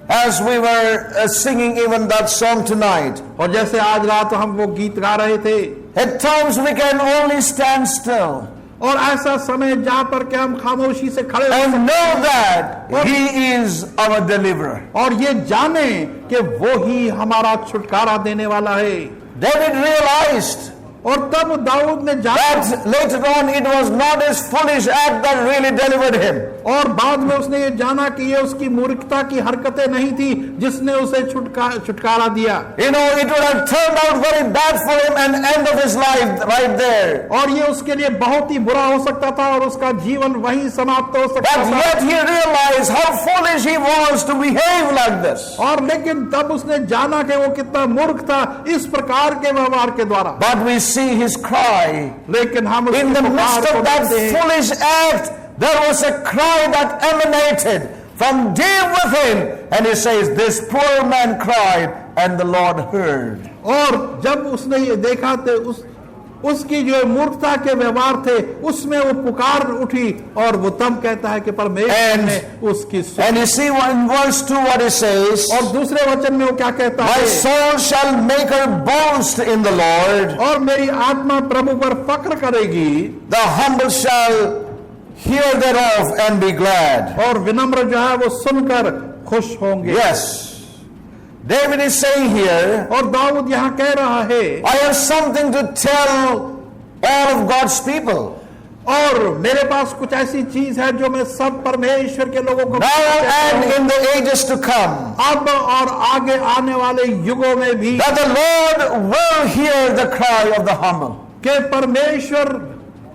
As we were singing even that song tonight, और जैसे आज रात हम वो गीत गा रहे थे, at times we can only stand still और ऐसा समय जहां पर कि हम खामोशी से खड़े हो and सकते know हैं that He is our deliverer. और ये जाने कि वो ही हमारा छुटकारा देने वाला है। David realized और तब दाऊद ने जाना, that later on it was not his foolish act that really delivered him. और बाद में उसने ये जाना कि ये उसकी मूर्खता की हरकतें नहीं थी जिसने उसे छुटकारा दिया। You know, it would have turned out very bad for him and end of his life right there. और ये उसके लिए बहुत ही बुरा हो सकता था और उसका जीवन वहीं समाप्त हो सकता But था। yet he realized how foolish he was to behave like this. और लेकिन तब उसने जाना कि वो कितना मूर्ख था इस प्रकार के व्यवहार के द्वारा। But we see his cry. लेकिन हम In उसकी the पुकार midst को of that देखते हैं। foolish act, there was a cry that emanated from deep within. And he says, this poor man cried, and the Lord heard. और जब उसने ये देखा तो उसकी जो मूर्खता के व्यवहार थे उसमें वो पुकार उठी और वो तब कहता है कि परमेश्वर ने उसकी सुनी। And you see in verse 2 what he says, और दूसरे वचन में वो क्या कहता my है, soul shall make her boast in the Lord. और मेरी आत्मा प्रभु पर फक्र करेगी, The humble shall hear thereof and be glad. और विनम्र जो है वो सुनकर खुश होंगे। Yes. David is saying here, और दाऊद यहाँ कह रहा है, I have something to tell all of God's people. और मेरे पास कुछ ऐसी चीज है जो मैं सब परमेश्वर के लोगों को Now and in the ages to come, अब और आगे आने वाले युगों में भी, that the Lord will hear the cry of the humble. कि परमेश्वर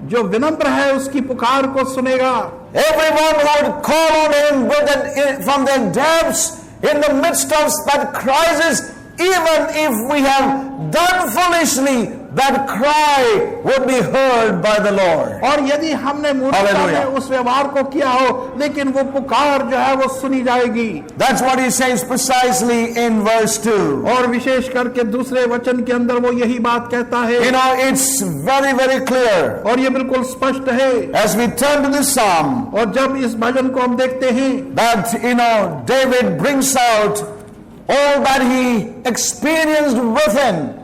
जो विनम्र है उसकी पुकार को सुनेगा। Everyone who would call on him from the depths in the midst of that crisis, even if we have done foolishly, that cry would be heard by the Lord. और यदि हमने मूर्खता Hallelujah. में उस व्यवहार को किया हो लेकिन वो पुकार जो है वो सुनी जाएगी। That's what he says precisely in verse 2. और विशेष करके दूसरे वचन के अंदर वो यही बात कहता है। You know, it's very, very clear. और ये बिल्कुल स्पष्ट है। As we turn to this psalm, और जब इस भजन को हम देखते हैं that, David brings out all that he experienced within,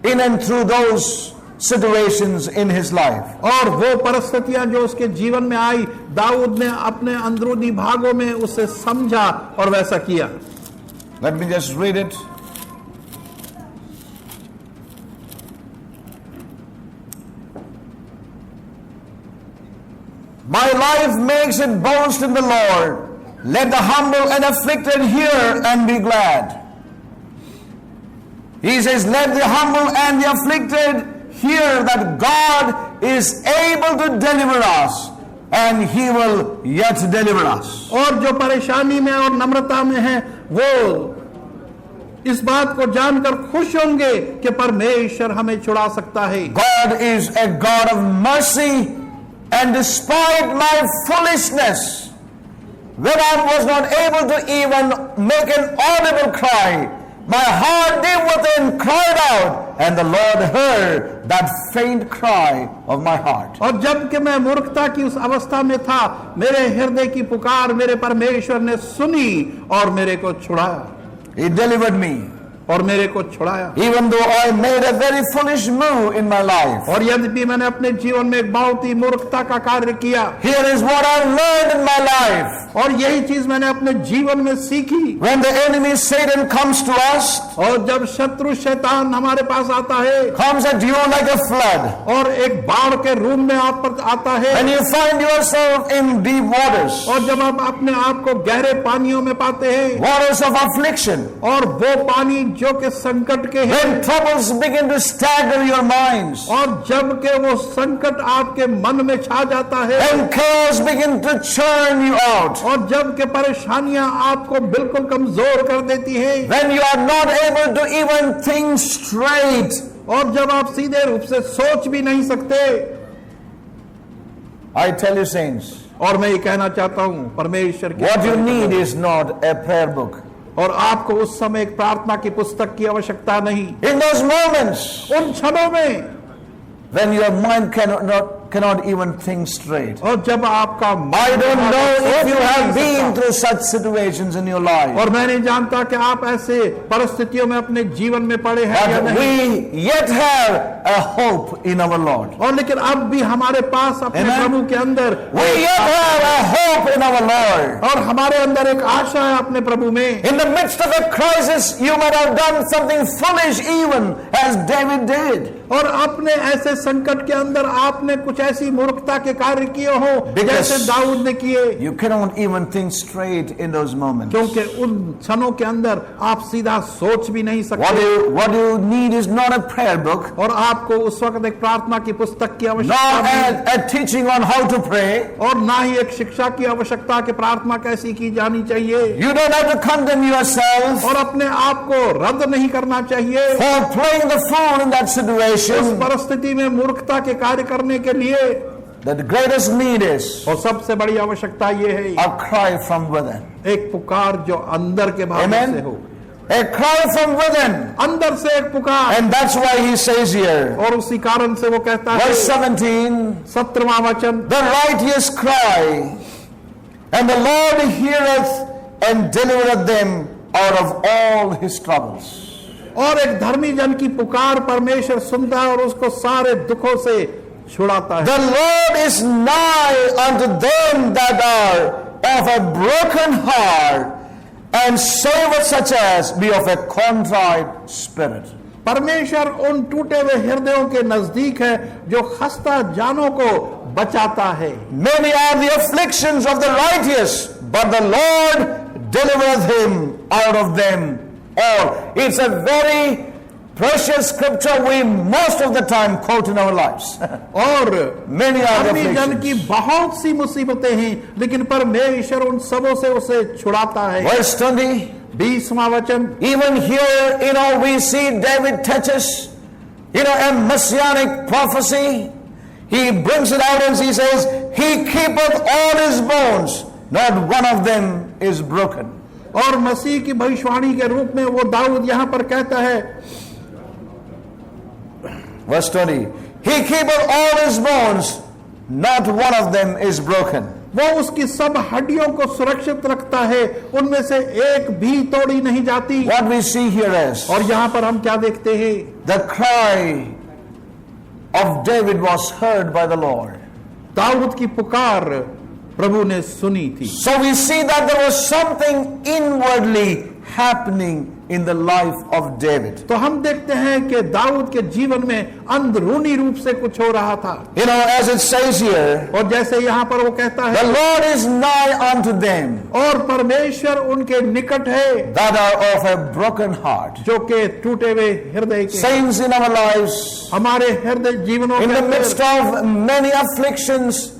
in and through those situations in his life. और वो परिस्थितियां जो उसके जीवन में आई, दाऊद ने अपने अंदरूनी भागों में उसे समझा और वैसा किया। Let me just read it. My life makes it boast in the Lord. Let the humble and afflicted hear and be glad. He says, let the humble and the afflicted hear that God is able to deliver us, and He will yet deliver us. और जो परेशानी में और नम्रता में है, वो इस बात को जानकर खुश होंगे कि परमेश्वर हमें छुड़ा सकता है। God is a God of mercy, and despite my foolishness, when I was not able to even make an audible cry, my heart deep within cried out, and the Lord heard that faint cry of my heart. और जब कि मैं मूर्खता की उस अवस्था में था, मेरे हृदय की पुकार मेरे परमेश्वर ने सुनी और मेरे को छुड़ाया। He delivered me. और मेरे को छुड़ाया। Even though I made a very foolish move in my life. और यद्यपि मैंने अपने जीवन में एक बहुत ही मूर्खता का कार्य किया। Here is what I learned in my life. और यही चीज मैंने अपने जीवन में सीखी। When the enemy Satan comes to us, और जब शत्रु शैतान हमारे पास आता है, comes at you like a flood, और एक बाढ़ के रूप में आप पर आता है, and you find yourself in deep waters, और जब आप अपने आप को गहरे पानियों में पाते हैं, waters of affliction, और वो पानी जो के संकट के हैं, when troubles begin to stagger your minds, और जब के वो संकट आपके मन में छा जाता है, when chaos begin to churn you out, और जब के परेशानियां आपको बिल्कुल कमजोर कर देती हैं, when you are not able to even think straight, और जब आप सीधे रूप से सोच भी नहीं सकते। I tell you saints, और मैं ये कहना चाहता हूं परमेश्वर की, what you need is not a prayer book. और आपको उस समय एक प्रार्थना की पुस्तक की आवश्यकता नहीं। In those moments, उन क्षणों में when your mind cannot even think straight. और जब आपका I don't know if you have been through such situations in your life. और मैं नहीं जानता कि आप ऐसे परिस्थितियों में अपने जीवन में पड़े हैं या But नहीं, we yet have a hope in our Lord. और लेकिन अब भी हमारे पास अपने Amen. प्रभु के अंदर We yet have a hope in our Lord. और हमारे अंदर एक आशा है अपने प्रभु में। In the midst of a crisis, you might have done something foolish even as David did. और अपने ऐसे संकट के अंदर आपने कुछ ऐसी मूर्खता के कार्य किए हो जैसे दाऊद ने किए, You cannot even think straight in those moments. क्योंकि उन क्षणों के अंदर आप सीधा सोच भी नहीं सकते। What you need is not a prayer book, और आपको उस वक्त एक प्रार्थना की पुस्तक की आवश्यकता not नहीं, a teaching on how to pray. और ना ही एक शिक्षा की आवश्यकता कि प्रार्थना कैसी की जानी चाहिए, You don't have to condemn yourself और अपने आप को रद्द नहीं करना चाहिए for playing the fool in that उस situation. परिस्थिति में मूर्खता के कार्य करने के लिए। The greatest need is और सबसे बड़ी आवश्यकता ये है a cry from within. एक पुकार जो अंदर के भाव से Amen. हो, A cry from within. अंदर से एक पुकार। And that's why he says here, और उसी कारण से वो कहता है, verse 17, 17वां वचन, the righteous cry, and the Lord heareth and delivereth them out of all his troubles. और एक धर्मी जन की पुकार परमेश्वर सुनता है और उसको सारे दुखों से छुड़ाता है। The Lord is nigh unto them that are of a broken heart, and saveth such as be of a contrite spirit. परमेश्वर उन टूटे हुए हृदयों के नजदीक है जो खस्ता जानों को बचाता है। Many are the afflictions of the righteous, but the Lord delivereth him out of them all. It's a very precious scripture we most of the time quote in our lives. और Many are the धर्मी जन की afflictions. बहुत सी मुसीबतें हैं, लेकिन परमेश्वर उन सबों से उसे छुड़ाता है। Verse 20, 20वां वचन, even here, we see David touches, a messianic prophecy. He brings it out and he says, he keepeth all his bones, not one of them is broken. और मसीह की भविष्यवाणी के रूप में वो दाऊद यहां पर कहता है, Verse 20, he keepeth all his bones, not one of them is broken. वो उसकी सब हड्डियों को सुरक्षित रखता है, उनमें से एक भी तोड़ी नहीं जाती। What we see here is और यहां पर हम क्या देखते हैं? the cry of David was heard by the Lord. Dawood की पुकार प्रभु ने सुनी थी। So we see that there was something inwardly happening in the life of David. तो हम देखते हैं कि दाऊद के जीवन में अंदरूनी रूप से कुछ हो रहा था। You know, as it says here, और जैसे यहाँ पर वो कहता the है, Lord is nigh unto them और परमेश्वर उनके निकट है that are of a broken heart. जो के टूटे हुए हृदय के। Saints, in our lives, हमारे हृदय जीवनों in the के midst अंदर, of many afflictions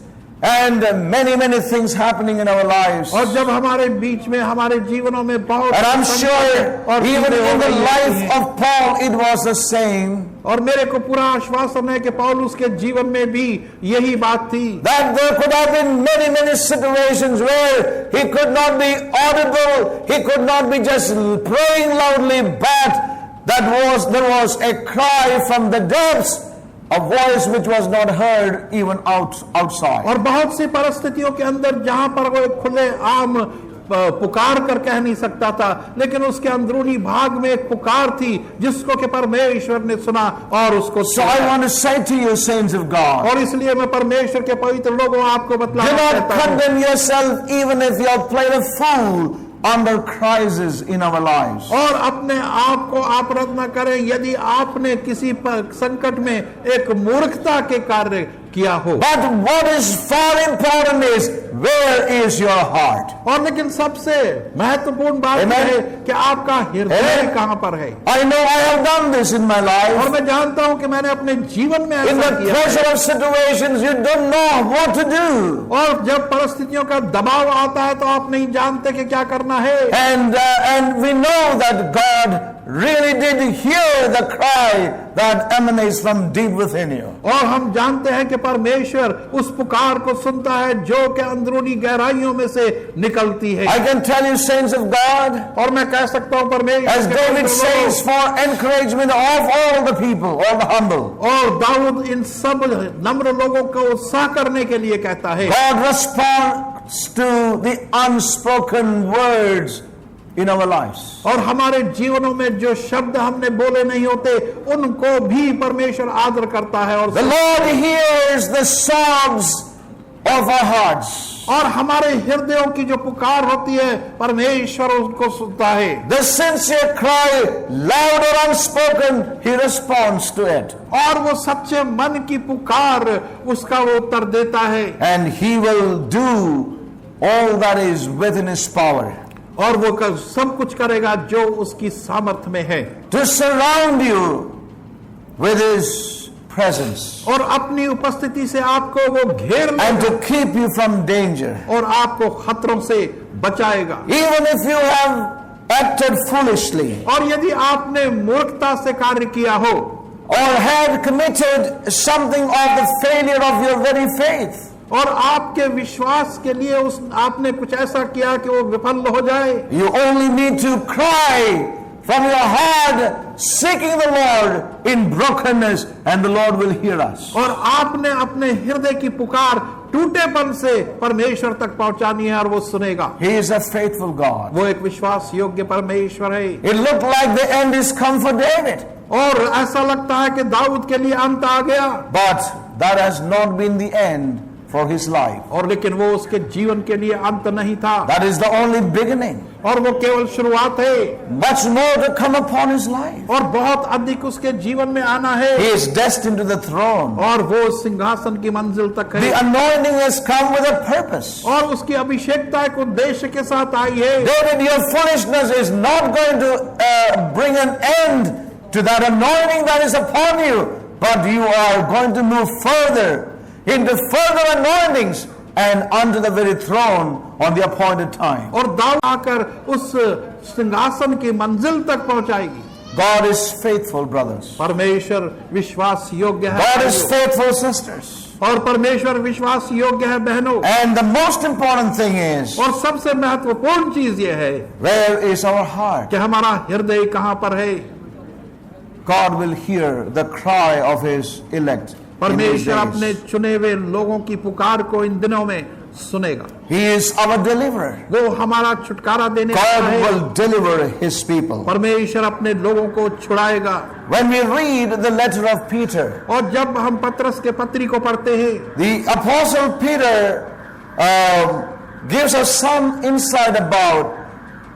and many things happening in our lives, और जब हमारे बीच में हमारे जीवनों में बहुत and I'm संकट sure और even पीड़े हो in the रही life हैं। of Paul it was the same, और मेरे को पूरा आश्वासन है कि पौलुस के जीवन में भी यही बात थी, that there could have been many situations where he could not be audible, he could not be just praying loudly, but there was a cry from the depths, a voice which was not heard even outside. और बहुत सी परिस्थितियों के अंदर जहां पर वो खुले आम पुकार कर कह नहीं सकता था, लेकिन उसके अंदरूनी भाग में एक पुकार थी जिसको कि परमेश्वर ने सुना और उसको So I want to say to you, saints of God, और इसलिए मैं परमेश्वर के पवित्र लोगों आपको do बतलाना not चाहता हूं, condemn yourself even if you have played a fool under crisis in our lives. और अपने आप को अपराध न करें यदि आपने किसी संकट में एक मूर्खता के कार्य किया हो। But what is far important is, where is your heart? और लेकिन सबसे महत्वपूर्ण बात Amen. यह है कि आपका हृदय Amen. कहां पर है। I know I have done this in my और life. मैं जानता हूं कि मैंने अपने जीवन में In ऐसा the किया है। pressure of situations, you don't know what to do. और जब परिस्थितियों का दबाव आता है तो आप नहीं जानते कि क्या करना है। And we know that God really did hear the cry that emanates from deep within you. और हम जानते हैं कि परमेश्वर उस पुकार को सुनता है जो कि अंदरूनी गहराइयों में से निकलती है। I can tell you, saints of God, और मैं कह सकता हूं परमेश्वर as के David पवित्र says, लोगों, for encouragement of all the people, all the humble, और दाऊद इन सब नम्र लोगों को उत्साह करने के लिए कहता है। God responds to the unspoken words in our lives. और हमारे जीवनों में जो शब्द हमने बोले नहीं होते उनको भी परमेश्वर आदर करता है। और The Lord hears the sobs of our hearts. और हमारे हृदयों की जो पुकार होती है परमेश्वर उसको सुनता है। The sincere cry, loud or unspoken, He responds to it. और वो सच्चे मन की पुकार उसका वो उत्तर देता है। And He will do all that is within His power और वो सब कुछ करेगा जो उसकी सामर्थ्य में है, to surround you with His presence और अपनी उपस्थिति से आपको वो घेर and लेगा to keep you from danger. और आपको खतरों से बचाएगा। Even if you have acted foolishly और यदि आपने मूर्खता से कार्य किया हो or had committed something of the failure of your very faith, और आपके विश्वास के लिए उस आपने कुछ ऐसा किया कि वो विफल हो जाए, you only need to cry from your heart, seeking the Lord in brokenness, and the Lord will hear us. और आपने अपने हृदय की पुकार टूटेपन से परमेश्वर तक पहुंचानी है और वो सुनेगा। He is a faithful God. वो एक विश्वास योग्य परमेश्वर है। It looked like the end is come for David, और ऐसा लगता है कि दाऊद के लिए अंत आ गया, but that has not been the end for his life. और लेकिन वो उसके जीवन के लिए अंत नहीं था, That is the only beginning. और वो केवल शुरुआत है। Much more to come upon his life. और बहुत अधिक उसके जीवन में आना है, He is destined to the throne. और वो सिंहासन की मंजिल तक The है, anointing has come with a purpose. और उसकी अभिषेकता एक उद्देश्य के साथ आई है। David, your foolishness is not going to bring an end to that anointing that is upon you, but you are going to move further into further anointings and unto the very throne on the appointed time. और दाऊद आकर उस सिंहासन की मंजिल तक पहुंचाएगी। God is faithful, brothers. परमेश्वर विश्वास योग्य है God is भाइयों। faithful, sisters. और परमेश्वर विश्वास योग्य है बहनों। And the most important thing is, और सबसे महत्वपूर्ण चीज ये है where is our heart? कि हमारा हृदय कहां पर है। God will hear the cry of His elect. in these परमेश्वर days. अपने चुने हुए लोगों की पुकार को इन दिनों में सुनेगा। He is our deliverer. वो हमारा छुटकारा देने वाला God है। will deliver His people. परमेश्वर अपने लोगों को छुड़ाएगा। When we read the letter of Peter, और जब हम पत्रस के पत्री को पढ़ते हैं, the Apostle Peter gives us some insight about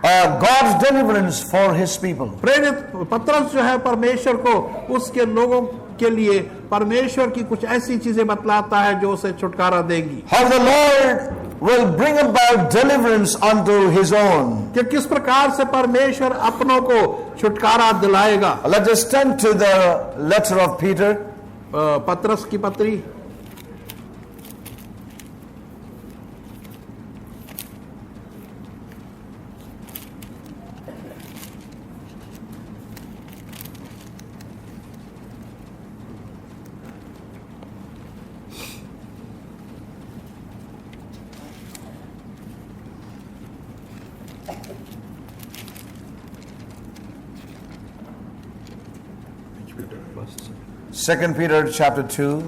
God's deliverance for His people. प्रेरित पत्रस जो है परमेश्वर को उसके लोगों के लिए परमेश्वर की कुछ ऐसी चीजें बतलाता है जो उसे छुटकारा देंगी। How the Lord will bring about deliverance unto His own. कि किस प्रकार से परमेश्वर अपनों को छुटकारा दिलाएगा। Let us turn to the letter of Peter. पत्रस की पत्री Second Peter chapter 2.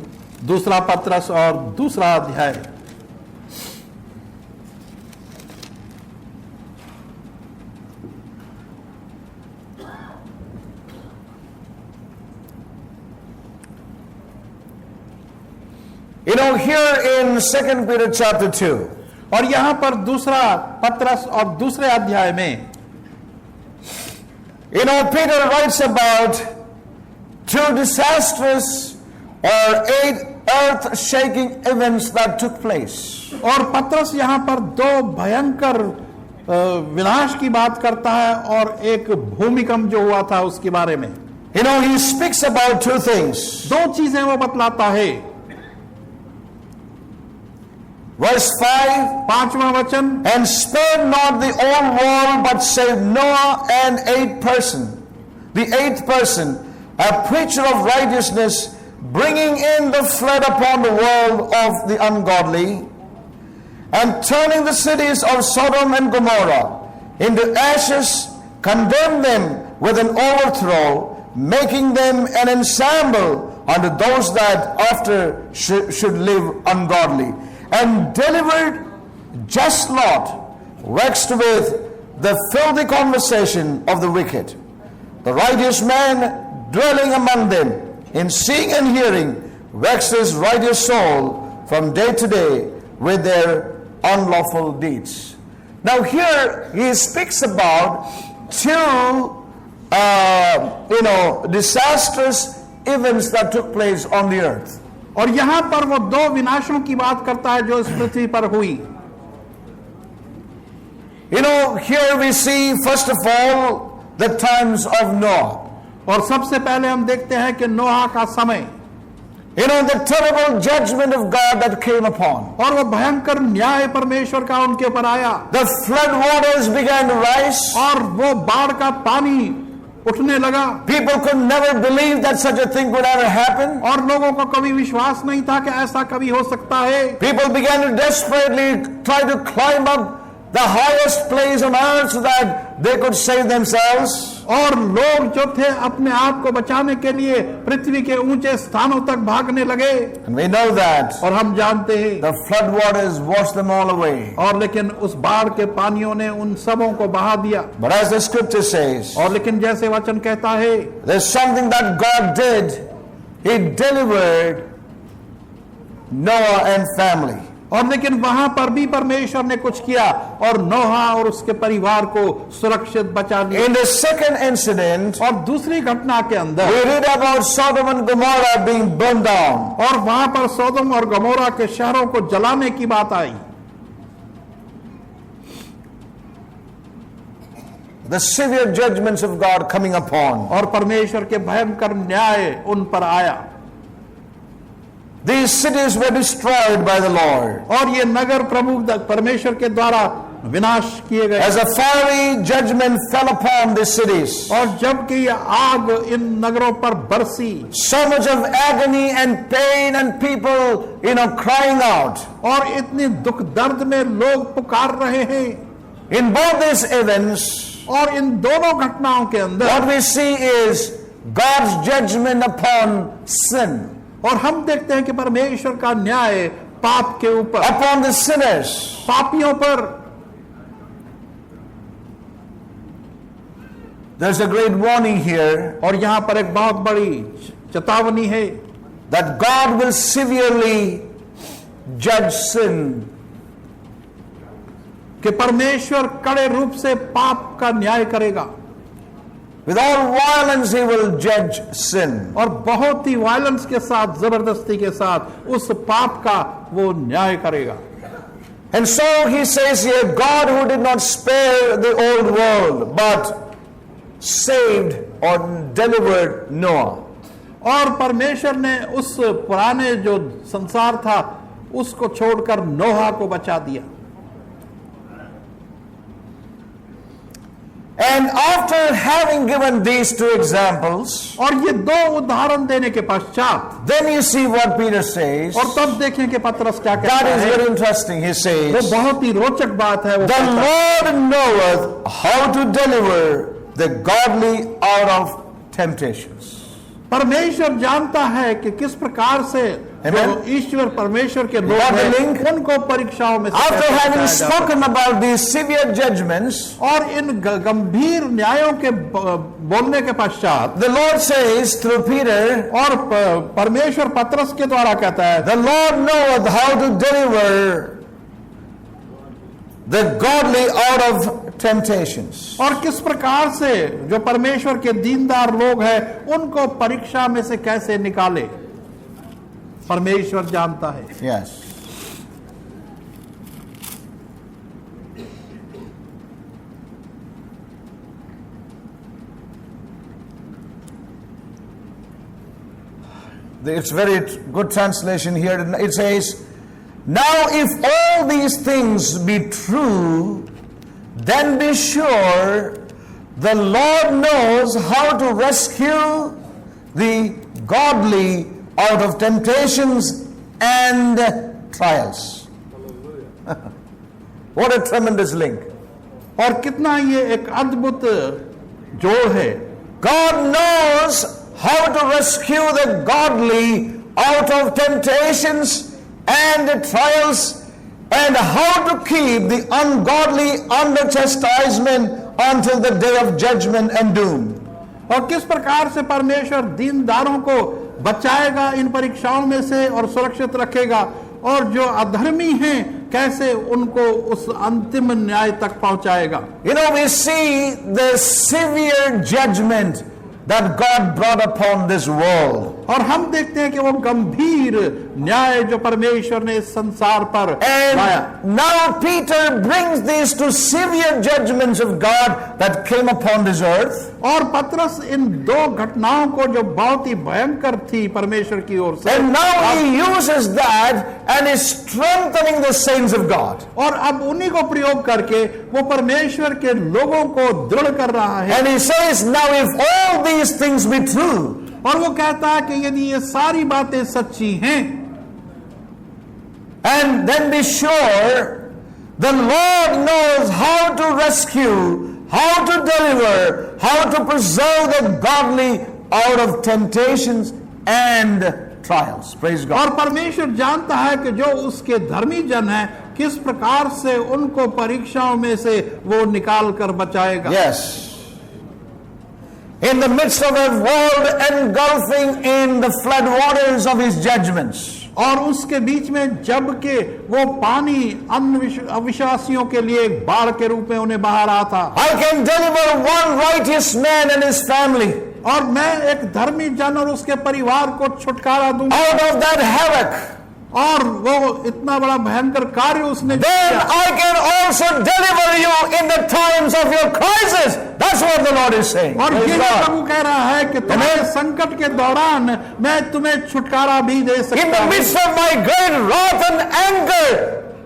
दूसरा पत्रस और दूसरा अध्याय। You know, here in Second Peter chapter 2, और यहां पर दूसरा पत्रस और दूसरे अध्याय में you know, Peter writes about two disastrous or 8 earth-shaking events that took place. और पत्रस यहां पर दो भयंकर विनाश की बात करता है और एक भूमिकंप जो हुआ था उसके बारे में। You know, he speaks about two things. दो चीजें वो बतलाता है। Verse 5, पांचवा वचन, and spared not the whole world, but saved Noah and 8 persons. The 8th person, a preacher of righteousness, bringing in the flood upon the world of the ungodly, and turning the cities of Sodom and Gomorrah into ashes, condemned them with an overthrow, making them an ensample unto those that after should live ungodly, and delivered just Lot, vexed with the filthy conversation of the wicked. The righteous man dwelling among them, in seeing and hearing, vexed his righteous soul from day to day with their unlawful deeds. Now here he speaks about two disastrous events that took place on the earth. और यहां पर वो दो विनाशों की बात करता है जो इस पृथ्वी पर हुई। You know, here we see first of all the times of Noah. और सबसे पहले हम देखते हैं कि नोहा का समय, You know, the terrible judgment of God that came upon. और वो भयंकर न्याय परमेश्वर का उनके ऊपर आया। The flood waters began to rise. और वो बाढ़ का पानी उठने लगा। People could never believe that such a thing would ever happen. और लोगों को कभी विश्वास नहीं था कि ऐसा कभी हो सकता है। People began to desperately try to climb up the highest place on earth so that they could save themselves. और लोग जो थे अपने आप को बचाने के लिए पृथ्वी के ऊंचे स्थानों तक भागने लगे। And we know that और हम जानते हैं the flood waters washed them all away. और लेकिन उस बाढ़ के पानियों ने उन सबों को बहा दिया। But as the scripture says, और लेकिन जैसे वचन कहता है, there's something that God did. He delivered Noah and family. और लेकिन वहां पर भी परमेश्वर ने कुछ किया और नोहा और उसके परिवार को सुरक्षित बचा लिया। In the second incident, और दूसरी घटना के अंदर we read about Sodom and Gomorrah being burned down. और वहां पर सोदम और गमोरा के शहरों को जलाने की बात आई। The severe judgments of God coming upon. और परमेश्वर के भयंकर न्याय उन पर आया। These cities were destroyed by the Lord. और ये नगर प्रभु परमेश्वर के द्वारा विनाश किए गए। As a fiery judgment fell upon the cities. और जबकि ये आग इन नगरों पर बरसी, So much of agony and pain and people, crying out. और इतनी दुख दर्द में लोग पुकार रहे हैं। In both these events, और इन दोनों घटनाओं के अंदर what we see is God's judgment upon sin. और हम देखते हैं कि परमेश्वर का न्याय पाप के ऊपर, upon the sinners. पापियों पर। There's a great warning here और यहां पर एक बहुत बड़ी चेतावनी है that God will severely judge sin. कि परमेश्वर कड़े रूप से पाप का न्याय करेगा, With all violence he will judge sin. और बहुत ही वायलेंस के साथ, जबरदस्ती के साथ उस पाप का वो न्याय करेगा। And so he says here, God who did not spare the old world but saved or delivered Noah. और परमेश्वर ने उस पुराने जो संसार था उसको छोड़कर नोहा को बचा दिया। And after having given these two examples, और ये दो उदाहरण देने के पश्चात then you see what Peter says. और तब देखें कि पतरस क्या कहता That is है। very interesting. He वो says, बहुत ही रोचक बात है। वो the कहता है, Lord knoweth how to deliver the godly out of temptations. परमेश्वर जानता है कि किस प्रकार से Amen. जो ईश्वर परमेश्वर के लोग Got the हैं, link? उनको परीक्षाओं में से After कैसे having बचाया जा सकता spoken about these severe judgments, है। और इन गंभीर न्यायों के बोलने के पश्चात the Lord says through Peter, और परमेश्वर पतरस के द्वारा कहता है, the Lord knoweth how to deliver the godly out of temptations. और किस प्रकार से जो परमेश्वर के दीनदार लोग हैं उनको परीक्षा में से कैसे निकाले, परमेश्वर जानता है। Yes. It's very good translation here. It says, now if all these things be true, then be sure the Lord knows how to rescue the godly out of temptations and trials. What a tremendous link. और कितना ये एक अद्भुत जोड़ है। God knows how to rescue the godly out of temptations and trials, and how to keep the ungodly under chastisement until the day of judgment and doom. और किस प्रकार से परमेश्वर दीनदारों को बचाएगा इन परीक्षाओं में से और सुरक्षित रखेगा, और जो अधर्मी हैं कैसे उनको उस अंतिम न्याय तक पहुंचाएगा। You know, we see the severe judgment that God brought upon this world. और हम देखते हैं कि वो गंभीर न्याय जो परमेश्वर ने इस संसार पर लाया। And now Peter brings these two severe judgments of God that came upon this earth. और पतरस इन दो घटनाओं को जो बहुत ही भयंकर थी परमेश्वर की ओर से, And now he uses that and is strengthening the saints of God. और अब उन्हीं को प्रयोग करके वो परमेश्वर के लोगों को दृढ़ कर रहा है। And he says, now if all these things be true, और वो कहता है कि यदि ये सारी बातें सच्ची हैं, and then be sure the Lord knows how to rescue, how to deliver, how to preserve the godly out of temptations and trials. Praise God. और परमेश्वर जानता है कि जो उसके धर्मी जन हैं किस प्रकार से उनको परीक्षाओं में से वो निकाल कर बचाएगा। Yes. In the midst of a world engulfing in the flood waters of his judgments. और उसके बीच में जब के वो पानी अविश्वासियों के लिए एक बाढ़ के रूप में उन्हें बहा रहा था। I can deliver one righteous man and his family और मैं एक धर्मी जन और उसके परिवार को छुटकारा दूंगा। out of that havoc. और वो इतना बड़ा भयंकर कार्य उसने Then किया। I can also deliver you in the times of your crisis. That's what the Lord is saying. और Praise ये God. प्रभु कह रहा है कि तुम्हारे संकट के दौरान मैं तुम्हें छुटकारा भी दे In सकता the हूँ। midst of my great wrath and anger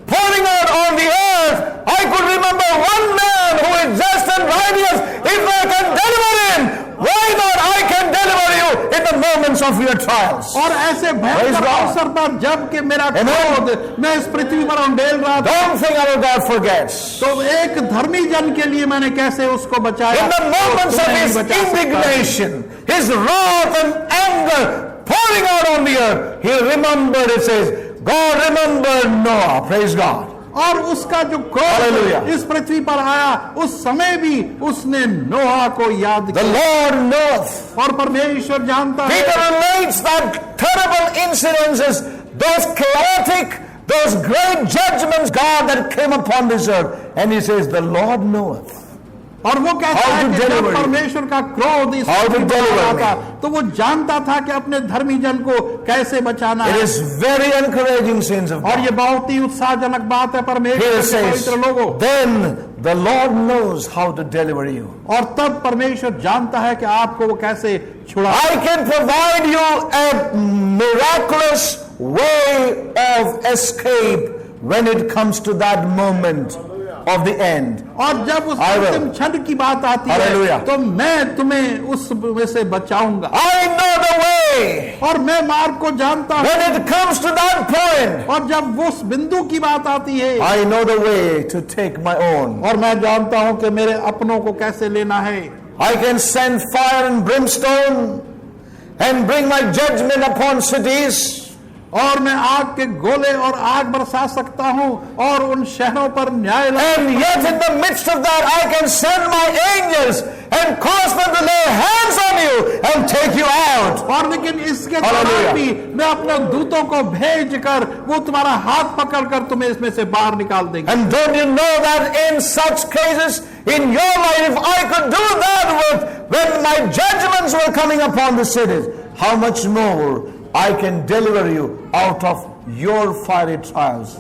pouring out on the earth, I could remember one man who is just and righteous. If I can deliver him, why not I can deliver you in the moments of your trials? और ऐसे Praise भयंकर God. अवसर पर जब कि मेरा Amen. क्रोध मैं इस पृथ्वी पर उंडेल रहा था, Don't think our God forgets. तो एक धर्मी जन के लिए मैंने कैसे उसको बचाया। In the moments तो of तुम्हें his नहीं बचा सकता। indignation, his wrath and anger pouring out on the earth, he remembered, it says, God remembered Noah. Praise God. और उसका जो Hallelujah. क्रोध इस पृथ्वी पर आया उस समय भी उसने नोहा को याद The किया Lord knoweth. और परमेश्वर जानता है। Peter relates that terrible incidences, those chaotic, those great judgments, God, that came upon this earth. And he says, the Lord knoweth. और वो कहता How है to कि जब deliver you. परमेश्वर का क्रोध इस How to पृथ्वी पर deliver आया me. था तो वो जानता था कि अपने धर्मी जन को कैसे बचाना It है। is very encouraging, saints of और God. ये बहुत ही उत्साहजनक बात है Here परमेश्वर it के says, पवित्र लोगों। then the Lord knows how to deliver you. और तब परमेश्वर जानता है कि आपको वो कैसे छुड़ा। I can provide you a miraculous way of escape when it comes to that moment of the end. और जब उस I will. अंतिम क्षण की बात आती Hallelujah. है तो मैं तुम्हें उस में से बचाऊंगा। I know the way. और मैं मार्ग को जानता हूँ। When it comes to that point, और जब उस बिंदु की बात आती है I know the way to take my own. और मैं जानता हूँ कि मेरे अपनों को कैसे लेना है। I can send fire and brimstone and bring my judgment upon cities. और मैं आग के गोले और आग बरसा सकता हूँ और उन शहरों पर न्याय And yet in the midst of that, I can send my angels and cause them to lay hands on you and take you out. और लेकिन इसके Hallelujah. दौरान भी मैं अपने दूतों को भेज कर वो तुम्हारा हाथ पकड़ कर तुम्हें इसमें से बाहर निकाल देंगे। And don't you know that in such cases, in your life, if I could do that when my judgments were coming upon the cities, how much more I can deliver you out of your fiery trials.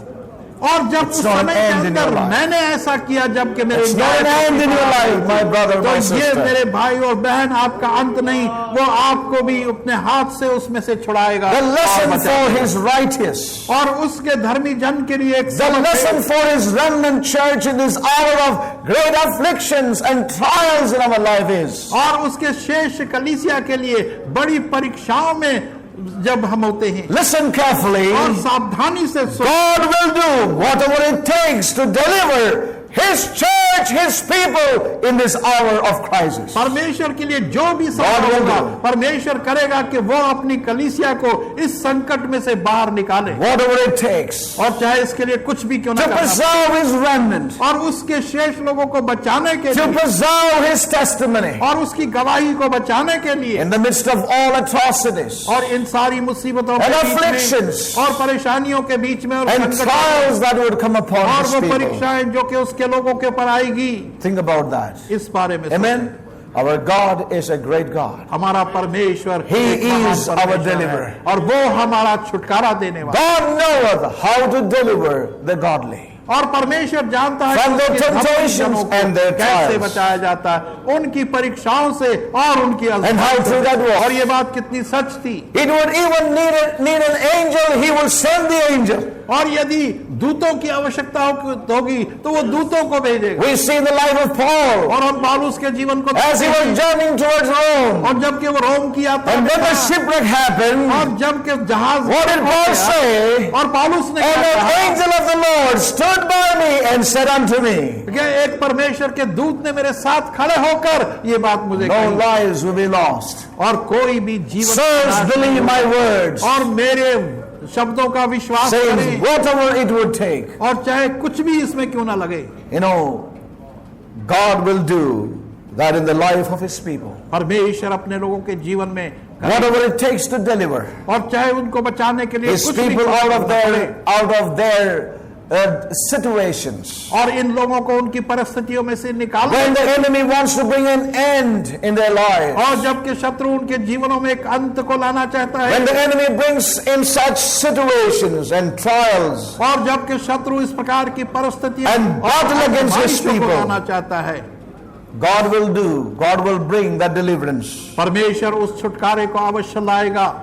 और जब It's उस not an समय के end in your अंदर life. मैंने ऐसा किया जबकि मेरे It's not an end in your life, my brother, तो my ये sister. मेरे भाई और बहन आपका अंत नहीं, वो आपको भी अपने हाथ से उसमें से छुड़ाएगा। The और lesson for बचाएगा। his righteous, और उसके धर्मी जन के लिए एक the सबक है। lesson for his remnant church in this hour of great afflictions and trials in our life is, और उसके शेष कलीसिया के लिए बड़ी परीक्षाओं में जब हम होते हैं listen carefully, और सावधानी से सुनो। God will do whatever it takes to deliver his church, his people in this hour of crisis. परमेश्वर के लिए जो भी God संभव will होगा do. परमेश्वर करेगा कि वो अपनी कलीसिया को इस संकट में से बाहर निकाले Whatever it takes और चाहे इसके लिए कुछ भी क्यों to ना करना preserve his remnant, पड़े। और उसके शेष लोगों को बचाने के to लिए preserve his testimony और उसकी गवाही को बचाने के लिए in the midst of all atrocities और इन सारी मुसीबतों के and बीच में afflictions और परेशानियों के बीच में और and संकट trials that would come upon और his वो people. परीक्षाएं जो कि उसके लोगों के ऊपर आएगी Think about that. इस बारे में Amen. Our God is a great God. हमारा परमेश्वर He एक महान is our परमेश्वर है deliverer. और वो हमारा छुटकारा देने वाला God knoweth how to deliver the godly. और परमेश्वर जानता है From कि their उसके धर्मी temptations जनों को and their कैसे trials. बचाया जाता है उनकी परीक्षाओं से और उनकी And how true that was. और ये बात कितनी सच थी। It would even need an angel. He will send the angel. और यदि दूतों की आवश्यकता होगी तो वो दूतों को भेजेगा। We see the life of Paul और हम पौलुस के जीवन को as he was journeying towards Rome. और जबकि वो रोम की यात्रा And में when the था, shipwreck happened, और जबकि जहाज what did Paul say? और पौलुस ने And क्या an कहा angel of the Lord stood by me and said unto me, कि एक परमेश्वर के दूत ने मेरे साथ खड़े होकर ये बात मुझे no कही lives will be lost. और कोई भी जीवन Sirs, नाश नहीं believe my होगा। words. और मेरे शब्दों का विश्वास Says करें whatever it would take. और चाहे कुछ भी इसमें क्यों ना लगे You know, God will do that in the life of his people. परमेश्वर अपने लोगों के जीवन में करे। Whatever it takes to deliver और चाहे उनको बचाने के लिए his कुछ भी people करना out of their situations. और इन लोगों को उनकी परिस्थितियों में से निकालना When the enemy wants to bring an end in their lives, और जबकि शत्रु उनके जीवनों में एक अंत को लाना चाहता है when the enemy brings in such situations and trials और जबकि शत्रु इस प्रकार की परिस्थितियां And battle और against his आजमाइशों को people. लाना चाहता है God will bring that deliverance. परमेश्वर उस छुटकारे को अवश्य लाएगा।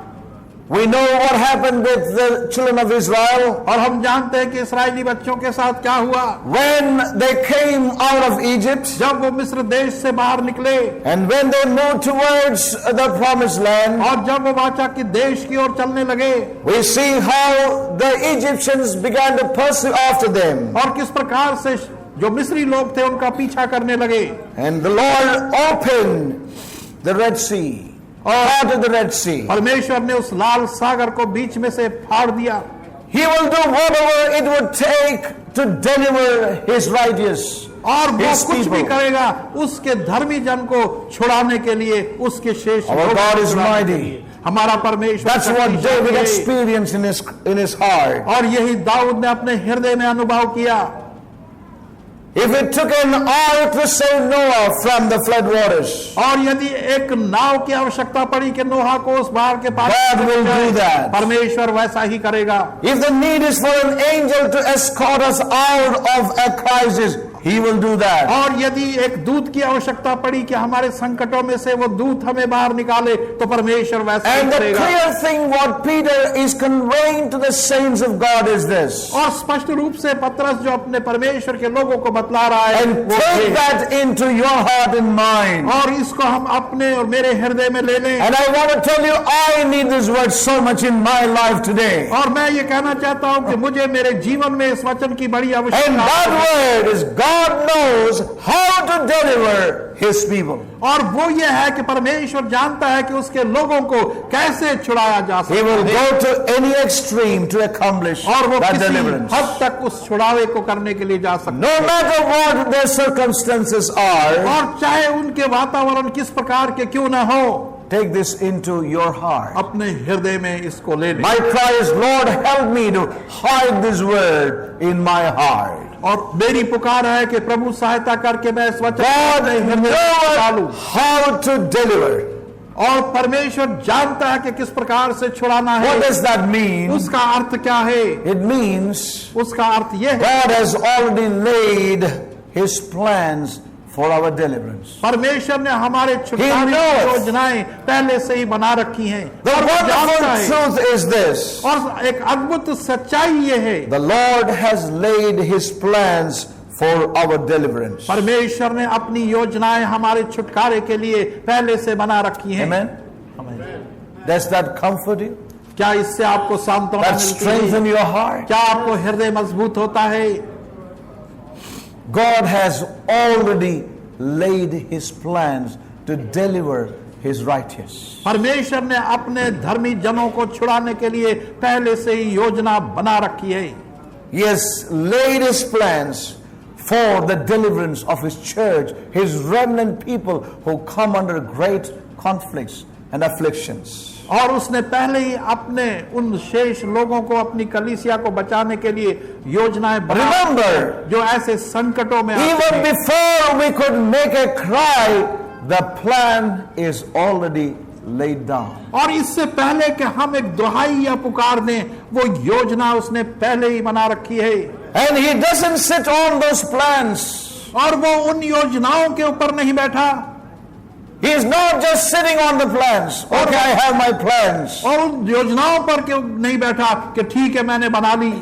We know what happened with the children of Israel और हम जानते हैं कि इस्राएली बच्चों के साथ क्या हुआ when they came out of Egypt जब वो मिस्र देश से बाहर निकले and when they moved towards the promised land. और जब वो वाचा के देश की ओर चलने लगे We see how the Egyptians began to pursue after them. और किस प्रकार से जो मिस्री लोग थे उनका पीछा करने लगे And the Lord opened the Red Sea, parted the Red Sea. परमेश्वर ने उस लाल सागर को बीच में से फाड़ दिया। He will do whatever it would take to deliver his righteous, और वो his कुछ भी people. करेगा उसके धर्मी जन को छुड़ाने के लिए, उसके शेष Our लोगों God को is छुड़ाने के mighty. लिए। हमारा परमेश्वर That's what शक्तिशाली David है। experienced in his heart. और यही दाऊद ने अपने हृदय में अनुभव किया। If it took an ark to save Noah from the flood waters, और यदि एक नाव की आवश्यकता पड़ी कि नोहा को उस बाढ़ के पास God will do that. परमेश्वर वैसा ही करेगा। If the need is for an angel to escort us out of a crisis, he will do that. और यदि एक दूत की आवश्यकता पड़ी कि हमारे संकटों में से वो दूत हमें बाहर निकाले, तो परमेश्वर वैसा ही And the करेगा। clear thing what Peter is conveying to the saints of God is this. और स्पष्ट रूप से पतरस जो अपने परमेश्वर के लोगों को बतला रहा है, And वो take ये। that into your heart and mind. और इसको हम अपने और मेरे हृदय में ले लें। And I want to tell you, I need this word so much in my life today. और मैं ये कहना चाहता हूं कि मुझे मेरे जीवन में इस वचन की बड़ी And आवश्यकता that है। word is God knows how to deliver his people. और वो ये है कि परमेश्वर जानता है कि उसके लोगों को कैसे छुड़ाया जा He सकता will है, go to any extreme to accomplish और वो that किसी deliverance. हद तक उस छुड़ावे को करने के लिए जा सकता No है। matter what their circumstances are, और चाहे उनके वातावरण किस प्रकार के क्यों न हो, take this into your heart. अपने हृदय में इसको ले लें। My cry is, Lord, help me to hide this word in my heart. और मेरी पुकार है कि प्रभु सहायता करके मैं इस वचन को God अपने हृदय में डालूं। knows how to deliver. और परमेश्वर जानता है कि किस प्रकार से छुड़ाना है। What does that mean? उसका अर्थ क्या है? It means उसका अर्थ यह है, God has already laid his plans for our deliverance. परमेश्वर ने हमारे छुटकारे He knows. की योजनाएं पहले से ही बना रखी हैं। The और वो जानता है। wonderful truth is this. और एक अद्भुत सच्चाई ये है, The Lord has laid his plans for our deliverance. परमेश्वर ने अपनी योजनाएं हमारे छुटकारे के लिए पहले से बना रखी हैं। Amen? Does that comfort you? क्या इससे आपको सांत्वना That मिलती strengthen है? your heart? क्या आपको हृदय मजबूत होता है? God has already laid his plans to deliver his righteous. परमेश्वर ने अपने धर्मी जनों को छुड़ाने के लिए पहले से ही योजना बना रखी है। He has laid his plans for the deliverance of his church, his remnant people who come under great conflicts and afflictions. और उसने पहले ही अपने उन शेष लोगों को, अपनी कलीसिया को बचाने के लिए योजनाएं बना Remember, जो ऐसे संकटों में आते even हैं। before we could make a cry, the plan is already laid down. और इससे पहले कि हम एक दुहाई या पुकार दें, वो योजना उसने पहले ही बना रखी है। And he doesn't sit on those plans. और वो उन योजनाओं के ऊपर नहीं बैठा, He is not just sitting on the plans. Okay, I have my plans. और उन योजनाओं पर क्यों नहीं बैठा कि ठीक है मैंने बना ली।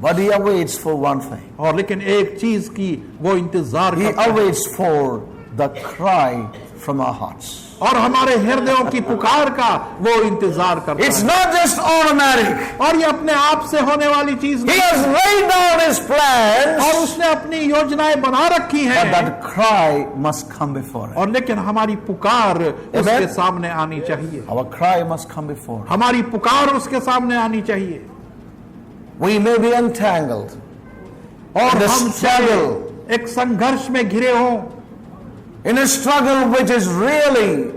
But he awaits for one thing. और लेकिन एक चीज की वो इंतजार He करता है, awaits for the cry from our hearts. और हमारे हृदयों की पुकार का वो इंतजार करता It's है। not just automatic. और ये अपने आप से होने वाली चीज He नहीं, has laid down his और plans, उसने अपनी योजनाएं बना रखी but हैं। that cry must come before him. और लेकिन हमारी पुकार उसके सामने आनी चाहिए। Our cry must come before him. हमारी पुकार उसके सामने आनी चाहिए। We may be entangled और in the हम struggle, एक संघर्ष में घिरे हों, in a struggle which is really,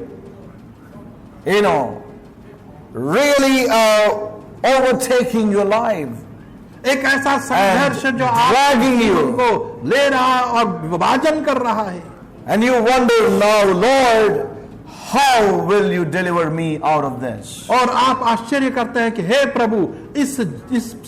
really overtaking your life. एक ऐसा संघर्ष जो dragging आपके you. जीवन को ले रहा है और विभाजन कर रहा है। And you wonder now, Lord, how will you deliver me out of this? और आप आश्चर्य करते हैं कि हे प्रभु, इस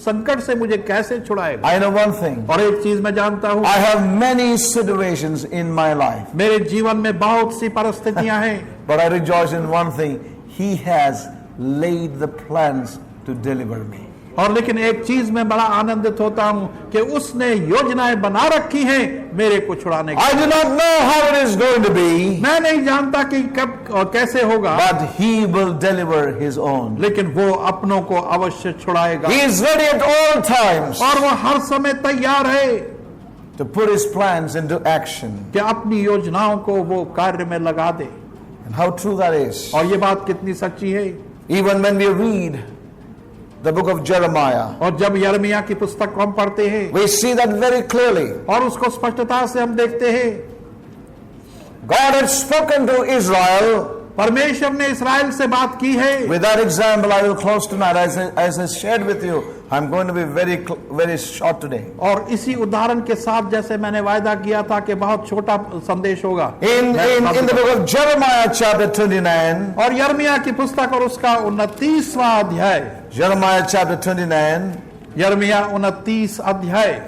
संकट से मुझे कैसे छुड़ाएगा। I know one thing. और एक चीज मैं जानता हूं, I have many situations in my life, मेरे जीवन में बहुत सी परिस्थितियां हैं, but I rejoice in one thing. He has laid the plans to deliver me. और लेकिन एक चीज में बड़ा आनंदित होता हूं कि उसने योजनाएं बना रखी हैं मेरे को छुड़ाने की। I do not know how it is going to be, मैं नहीं जानता कि कब और कैसे होगा, but he will deliver his own. लेकिन वो अपनों को अवश्य छुड़ाएगा। He is ready at all times और वो हर समय तैयार है to put his plans into action. कि अपनी योजनाओं को वो कार्य में लगा दे। And how true that is. और ये बात कितनी सच्ची है। Even when we read the book of Jeremiah, और जब यिर्मयाह की पुस्तक को हम पढ़ते हैं we see that very clearly. और उसको स्पष्टता से हम देखते हैं, God had spoken to Israel. परमेश्वर ने इस्राएल से बात की है। With that example, I will close tonight. As I shared with you, I'm going to be very short today. और इसी उदाहरण के साथ जैसे मैंने वायदा किया था कि बहुत छोटा संदेश होगा। In the book of Jeremiah chapter 29, और यिर्मयाह की पुस्तक और उसका 29वां अध्याय, Jeremiah chapter 29, यिर्मयाह 29 अध्याय,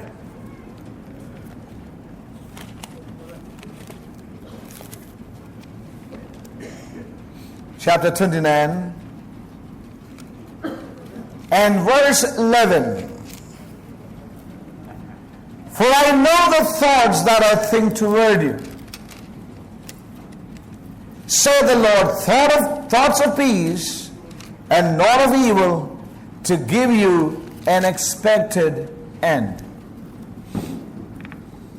chapter 29 and verse 11. For I know the thoughts that I think toward you, say the Lord, thoughts of peace and not of evil, to give you an expected end.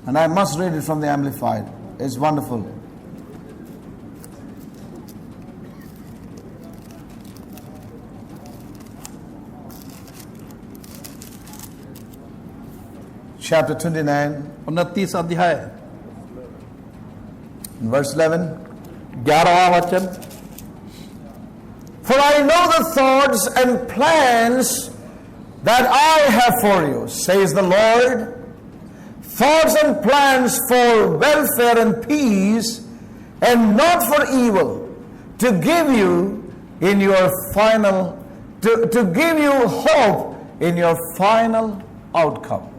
And I must read it from the Amplified. It's wonderful. Chapter 29, 29 अध्याय, verse 11. 11वां वचन। For I know the thoughts and plans that I have for you, says the Lord. Thoughts and plans for welfare and peace, and not for evil, to give you in your final, to give you hope in your final outcome.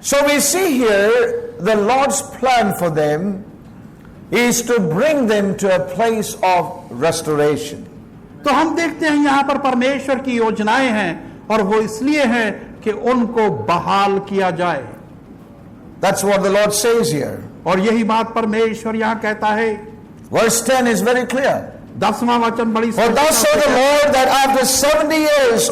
So we see here the Lord's plan for them is to bring them to a place of restoration. तो हम देखते हैं यहाँ पर परमेश्वर की योजनाएं हैं और वो इसलिए हैं कि उनको बहाल किया जाए। That's what the Lord says here. और यही बात परमेश्वर यहाँ कहता है। Verse 10 is very clear. 10वां वचन बड़ी For thus saith the Lord, that after 70 years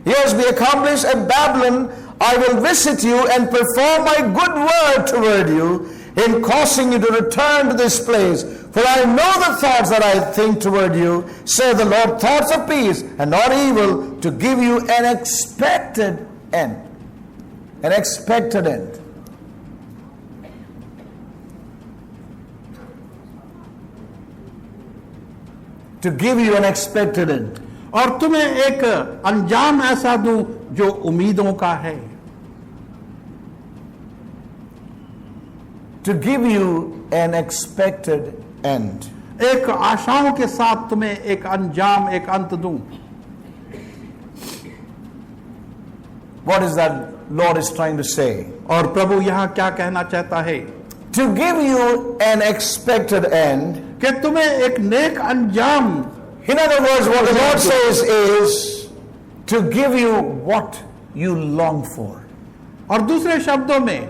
years be accomplished at Babylon, I will visit you and perform my good word toward you in causing you to return to this place. For I know the thoughts that I think toward you, say the Lord, thoughts of peace and not evil, to give you an expected end. An expected end. To give you an expected end. और तुम्हें एक अंजाम ऐसा दूं जो उम्मीदों का है। To give you an expected end. एक आशाओं के साथ तुम्हें एक अंजाम, एक अंत दूं। What is that Lord is trying to say? और प्रभु यहाँ क्या कहना चाहता है? To give you an expected end. कि तुम्हें एक नेक अंजाम। In other words, what the Lord says is to give you what you long for. और दूसरे शब्दों में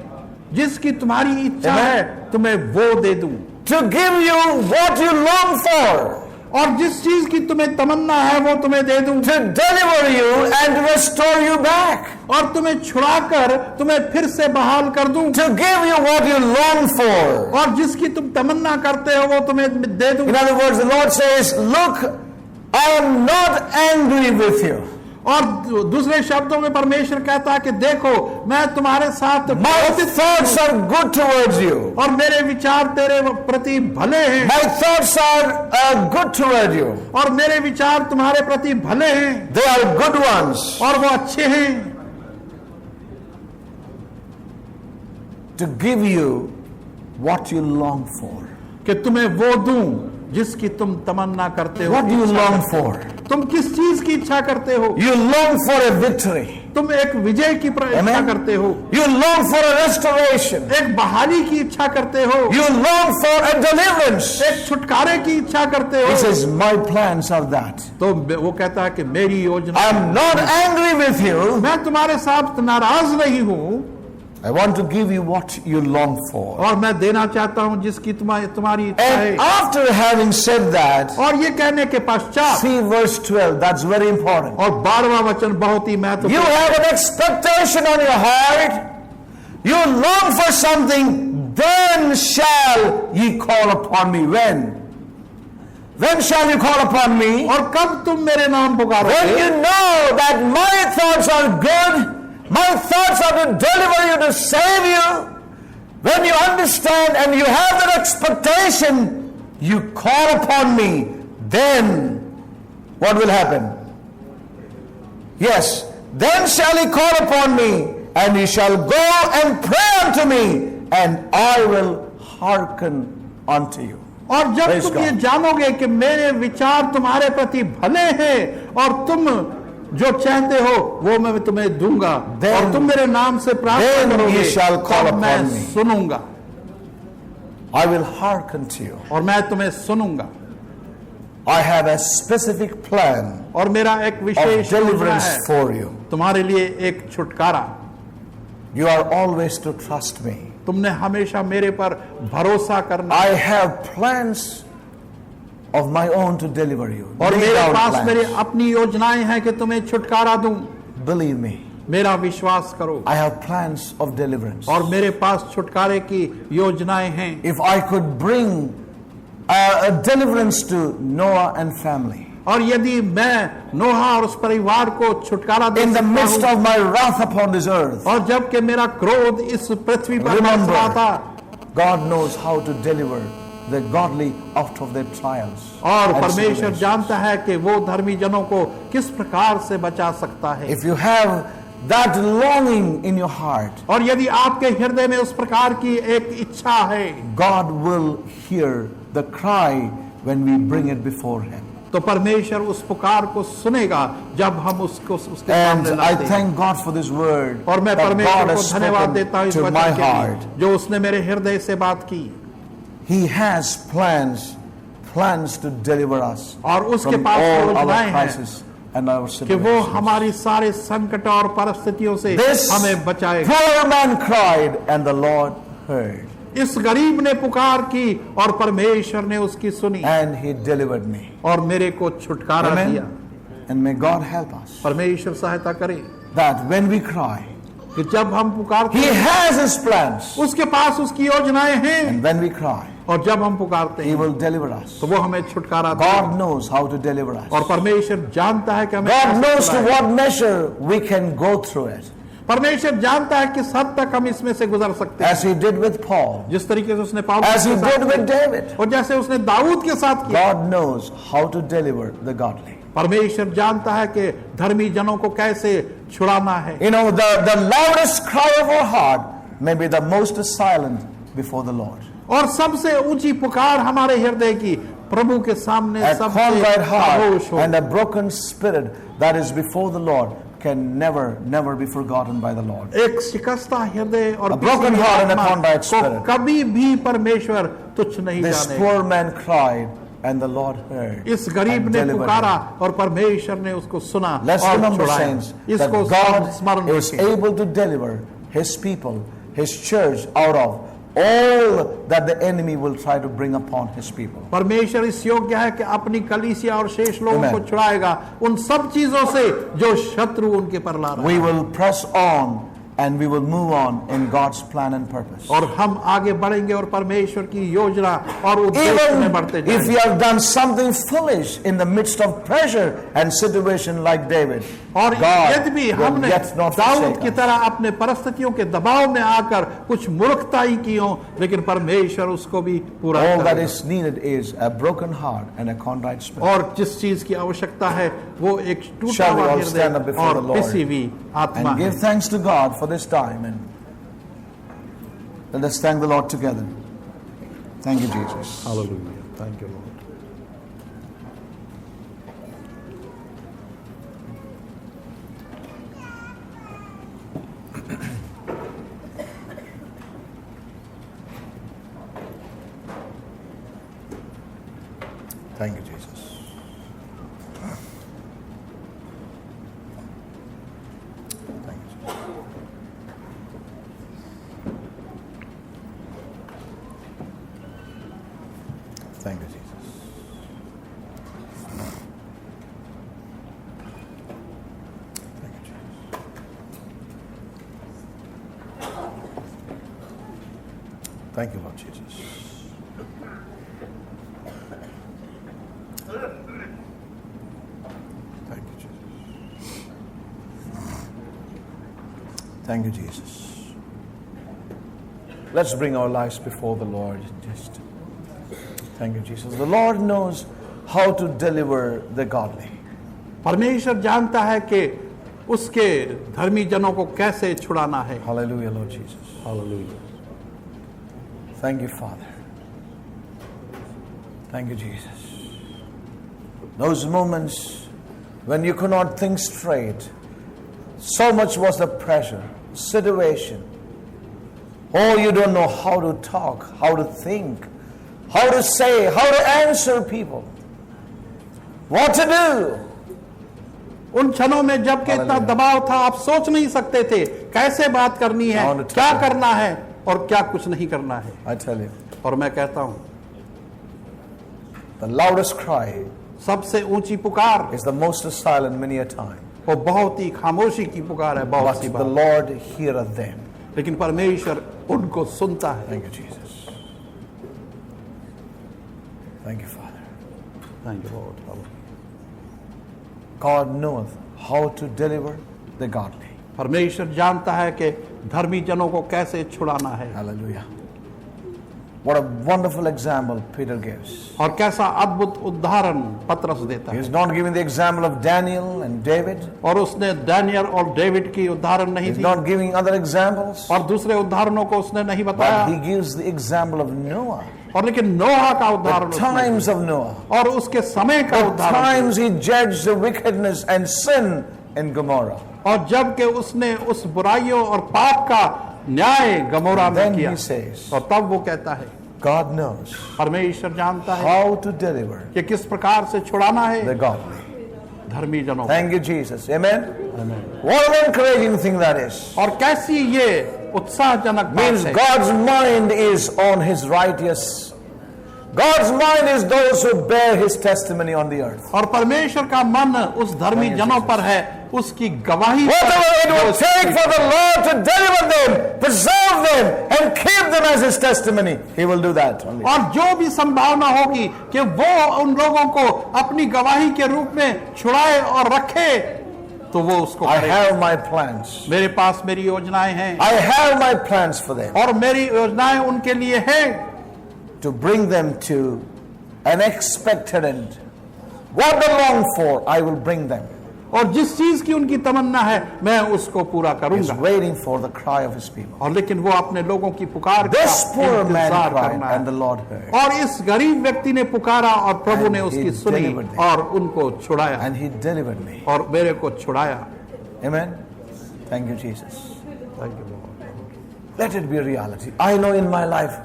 जिसकी तुम्हारी इच्छा है तुम्हें वो दे दूं। To give you what you long for. और जिस चीज की तुम्हें तमन्ना है वो तुम्हें दे दूं। To deliver you and restore you back. और तुम्हें छुड़ाकर तुम्हें फिर से बहाल कर दूं। To give you what you long for. और जिसकी तुम तमन्ना करते हो वो तुम्हें दे दूं। In other words, the Lord says, look, I am not angry with you. और दूसरे शब्दों में परमेश्वर कहता है कि देखो मैं तुम्हारे साथ My thoughts are good towards you. और मेरे विचार तेरे प्रति भले हैं। My thoughts are good toward you. और मेरे विचार तुम्हारे प्रति भले हैं। They are good ones. और वो अच्छे हैं। To give you what you long for. कि तुम्हें वो दूं जिसकी तुम तमन्ना करते हो। What do you long for? तुम किस चीज की इच्छा करते हो? You long for a victory. तुम एक विजय की इच्छा करते हो। You long for a restoration. एक बहाली की इच्छा करते हो। You long for a deliverance. एक छुटकारे की इच्छा करते हो। He says, my plans are that. तो वो कहता है कि मेरी योजना। I'm not angry with you. मैं तुम्हारे साथ नाराज नहीं हूँ। I want to give you what you long for. और मैं देना चाहता हूँ जिसकी तुम्हारी इच्छा है। And after having said that, और ये कहने के पश्चात see verse 12, that's very important. और 12वां वचन बहुत ही महत्वपूर्ण। You have an expectation on your heart. You long for something when shall ye call upon me? When shall you call upon me? और कब तुम मेरे नाम When पुकारोगे? you know that my thoughts are good, my thoughts are to deliver you, to save you. When you understand and you have that expectation, you call upon me, then what will happen? Yes, then shall he call upon me, and he shall go and pray unto me, and I will hearken unto you. और जब Praise तुम ये God. जानोगे कि मेरे विचार तुम्हारे प्रति भले हैं और तुम जो चाहते हो वो मैं तुम्हें दूंगा, Then- और तुम मेरे नाम से प्रार्थना then करोगे, ye shall call तब मैं upon me. सुनूंगा I will hearken to you. और मैं तुम्हें सुनूंगा। I have a specific plan और मेरा एक of विशेष योजना deliverance है for you. तुम्हारे लिए, एक छुटकारा। You are always to trust me. तुमने हमेशा मेरे पर भरोसा करना, I have plans of my own to deliver you. और Laid मेरे out पास plans. मेरी अपनी योजनाएं हैं कि तुम्हें छुटकारा दूं। Believe me, मेरा विश्वास करो, I have plans of deliverance. और मेरे पास छुटकारे की योजनाएं हैं। If I could bring a deliverance to Noah and family और यदि मैं नोहा और उस परिवार को छुटकारा दे in the सकता midst हूं, of my wrath upon this earth, और जबकि मेरा क्रोध इस पृथ्वी पर बरस remember, रहा था, God knows how to deliver the godly out of their trials. और and परमेश्वर situations. जानता है कि वो धर्मी जनों को किस प्रकार से बचा सकता है। If you have that longing in your heart, और यदि आपके हृदय में उस प्रकार की एक इच्छा है, God will hear the cry when we bring it before Him. तो परमेश्वर उस पुकार को सुनेगा जब हम उसको उसके And सामने I लाते हैं। thank God for this word और मैं that परमेश्वर God को has धन्यवाद देता हूँ spoken इस to वचन my के heart. लिए जो उसने मेरे हृदय से बात की, He has plans to deliver us और उसके from पास all our योजनाएं हैं crises and our कि वो situations. हमारी सारे संकट और परिस्थितियों से This हमें बचाएगा। poor man cried and the Lord heard इस गरीब ने पुकार की और परमेश्वर ने उसकी सुनी and He delivered me. और मेरे को छुटकारा दिया। Amen. And may God help us परमेश्वर सहायता करे that when we cry, कि जब हम पुकारते He हैं, has His plans. उसके पास उसकी योजनाएं हैं, And when we cry, और जब हम पुकारते He हैं will deliver us. तो वो हमें छुटकारा God देगा। knows how to deliver us. और परमेश्वर जानता है कि हमें God कैसे knows to छुड़ाएगा। what measure we can go through it. परमेश्वर जानता है किस हद तक हम इसमें से गुजर सकते हैं, As He did with Paul, जिस तरीके से उसने पौलुस as He के साथ did with किया, David. और जैसे उसने दाऊद के साथ किया। God knows how to deliver the godly. परमेश्वर जानता है कि धर्मी जनों को कैसे छुड़ाना है। You know, the loudest cry of our heart may be the most silent before the Lord. और सबसे ऊंची पुकार हमारे हृदय की प्रभु के सामने A सबसे contrite खामोश heart हो। and a broken spirit that is before the Lord can never be forgotten by the Lord. एक शिकस्ता हृदय और A broken पिसी heart and a आत्मा contrite को spirit. कभी भी परमेश्वर तुच्छ नहीं This जानेगा। poor man cried and the Lord heard इस गरीब and ने delivered पुकारा him. और परमेश्वर ने उसको सुना Let's और remember, छुड़ाया। saints, that इसको God स्मरण is रखें। able to deliver His people, His church out of all that the enemy will try to bring upon His people. परमेश्वर इस योग्य है कि अपनी कलीसिया और शेष लोगों Amen. को छुड़ाएगा उन सब चीजों से जो शत्रु उनके पर ला रहा We है। will press on and we will move on in God's plan and purpose. और हम आगे बढ़ेंगे और परमेश्वर की योजना और उद्देश्य में बढ़ते Even if we जाएंगे। have done something foolish in the midst of pressure and situation like David, और God यदि भी will हमने yet not दाऊद forsake की us. तरह अपने परिस्थितियों के दबाव में आकर कुछ मूर्खताई की हो, लेकिन परमेश्वर उसको भी पूरा All that करेगा। is needed is a broken heart and a contrite spirit. और जिस चीज की आवश्यकता है वो एक टूटा Shall we हुआ all stand up हृदय before और the Lord पिसी हुई आत्मा And है। give thanks to God for this time, and let us thank the Lord together. Thank you, Jesus. Hallelujah. Thank you, Lord. Thank you, Jesus. Thank you, Jesus. Thank you, Jesus. Thank you, Jesus. Thank you, Lord Jesus. Thank you, Jesus. Thank you, Jesus. Let's bring our lives before the Lord. Just thank you, Jesus. The Lord knows how to deliver the godly. परमेश्वर जानता है कि उसके धर्मी जनों को कैसे छुड़ाना है। Hallelujah, Lord Jesus. Hallelujah. Thank you, Father. Thank you, Jesus. Those moments when you could not think straight, so much was the pressure, situation. Oh, you don't know how to talk, how to think, how to say, how to answer people, what to do. उन क्षणों में जबकि इतना दबाव था, आप सोच नहीं सकते थे कैसे बात करनी है, क्या करना है और क्या कुछ नहीं करना है। I tell you, और मैं कहता हूं, the loudest cry सबसे ऊंची पुकार is the most silent many a time. वो बहुत ही खामोशी की पुकार है, बहुत But सी the बात। Lord heareth them. लेकिन परमेश्वर उनको सुनता है। Thank you, Jesus. Thank you, Father. Thank you, Lord. God knoweth how to deliver the godly. परमेश्वर जानता है कि धर्मी जनों को कैसे छुड़ाना है। Hallelujah. What a wonderful example Peter gives. और कैसा अद्भुत उदाहरण पतरस देता He है। is not giving the example of Daniel and David. और उसने दानियल और डेविड की उदाहरण नहीं He's the not giving other examples. और दूसरे उदाहरणों को उसने नहीं But बताया। he gives the example of Noah. और लेकिन नोहा का उदाहरण The उसने times दिया। of Noah. और उसके समय का The उदाहरण times he judged the wickedness and sin in Gomorrah. दिया। और जबकि उसने उस बुराइयों और पाप का न्याय गमोरा में Then किया, he says, और तब वो कहता है, God knows परमेश्वर जानता है how to deliver कि किस प्रकार से छुड़ाना the है godly. धर्मी जनों को। Thank you, Jesus. Amen. What an encouraging thing that is. और कैसी ये उत्साहजनक बात Means है। God's mind is on his righteous. God's mind is those who bear his testimony on the earth. और परमेश्वर का मन उस धर्मी Thank you, जनों Jesus. पर है, उसकी गवाही Whatever it पर। will take for the Lord to deliver them, preserve them, and keep them as his testimony, he will do that only. और जो भी संभावना होगी कि वो उन लोगों को अपनी गवाही के रूप में छुड़ाए और रखे, तो वो उसको I करेगा। have my plans. मेरे पास मेरी योजनाएं हैं I have my plans for them. और मेरी योजनाएं उनके लिए हैं To bring them to an expected end. What they long for, I will bring them. और जिस चीज की उनकी तमन्ना है मैं उसको पूरा He is करूंगा। waiting for the cry of his people. और लेकिन वो अपने लोगों की पुकार का This poor man इंतजार cried करना and the है। Lord heard. और इस गरीब व्यक्ति ने पुकारा और प्रभु And ने he उसकी सुनी delivered them. और उनको छुड़ाया And he delivered me. और मेरे को छुड़ाया। Amen. Thank you, Jesus. Thank you, Lord. Let it be a reality. I know in my life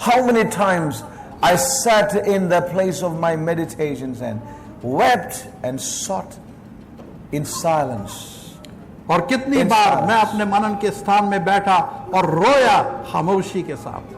how many times I sat in the place of my meditations and wept and sought in silence. और कितनी In bar silence. मैं अपने मनन के स्थान में बैठा और रोया खामोशी के साथ,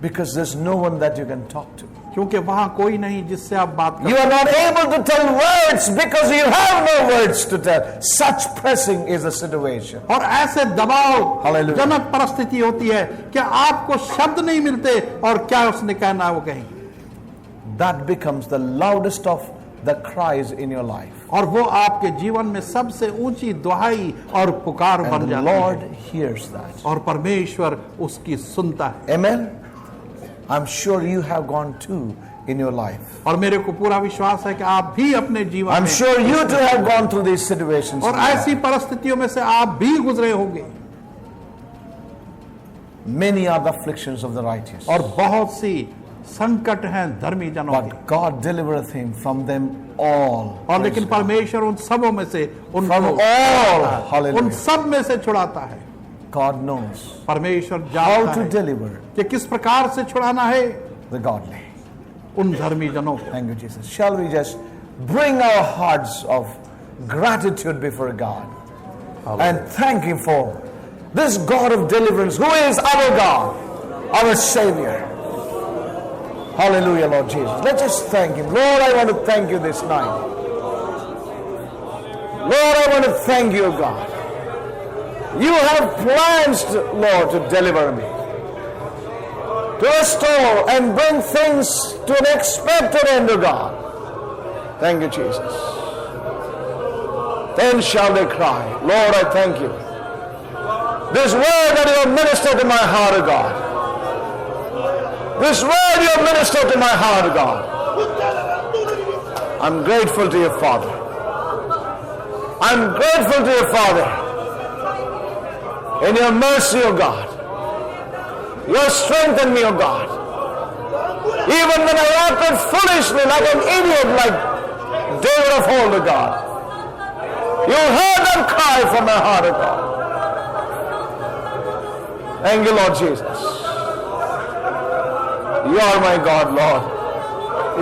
Because there's no one that you can talk to. क्योंकि वहां कोई नहीं जिससे आप बात कर। You are not able to tell words because you have no words to tell. Such pressing is the situation. और ऐसे दबाव Hallelujah. जनक परिस्थिति होती है कि आपको शब्द नहीं मिलते और क्या उसने कहना है वो कहेंगे। That becomes the loudest of the cries in your life. और वो आपके जीवन में सबसे ऊंची दुहाई और पुकार बन And the जाती Lord है hears that. और परमेश्वर उसकी सुनता है। Amen. I'm sure you have gone too in your life. और मेरे को पूरा विश्वास है कि आप भी अपने जीवन I'm में sure you too have gone through these situations. और ऐसी परिस्थितियों में से आप भी गुजरे होंगे। Many are the afflictions of the righteous. और बहुत सी संकट हैं धर्मी जनों के, But God delivereth him from them all. और लेकिन परमेश्वर उन सबों में से From उनको all. उन Hallelujah. सब में से छुड़ाता है। God knows परमेश्वर how जानता to है deliver कि किस प्रकार से छुड़ाना है the godly. उन धर्मी जनों को। Thank you, Jesus. Shall we just bring our hearts of gratitude before God and thank Him for this God of deliverance, who is our God, our Savior. Hallelujah, Lord Jesus. Let's just thank Him. Lord, I want to thank you this night. Lord, I want to thank you, God. You have plans, Lord, to deliver me. to restore and bring things to an expected end, O God. Thank you, Jesus. Then shall they cry, Lord, I thank you. This word that you have ministered to my heart, O God. This word you have ministered to my heart, O God. I'm grateful to you, Father. I'm grateful to you, Father. In your mercy, O God. Your strength in me, O God. Even when I acted foolishly like an idiot, like David of old, O God. You heard that cry from my heart, O God. Thank you, Lord Jesus. You are my God, Lord.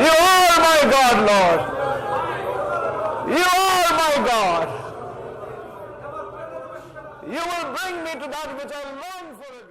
You are my God, Lord. You are my God. You will bring me to that which I long for.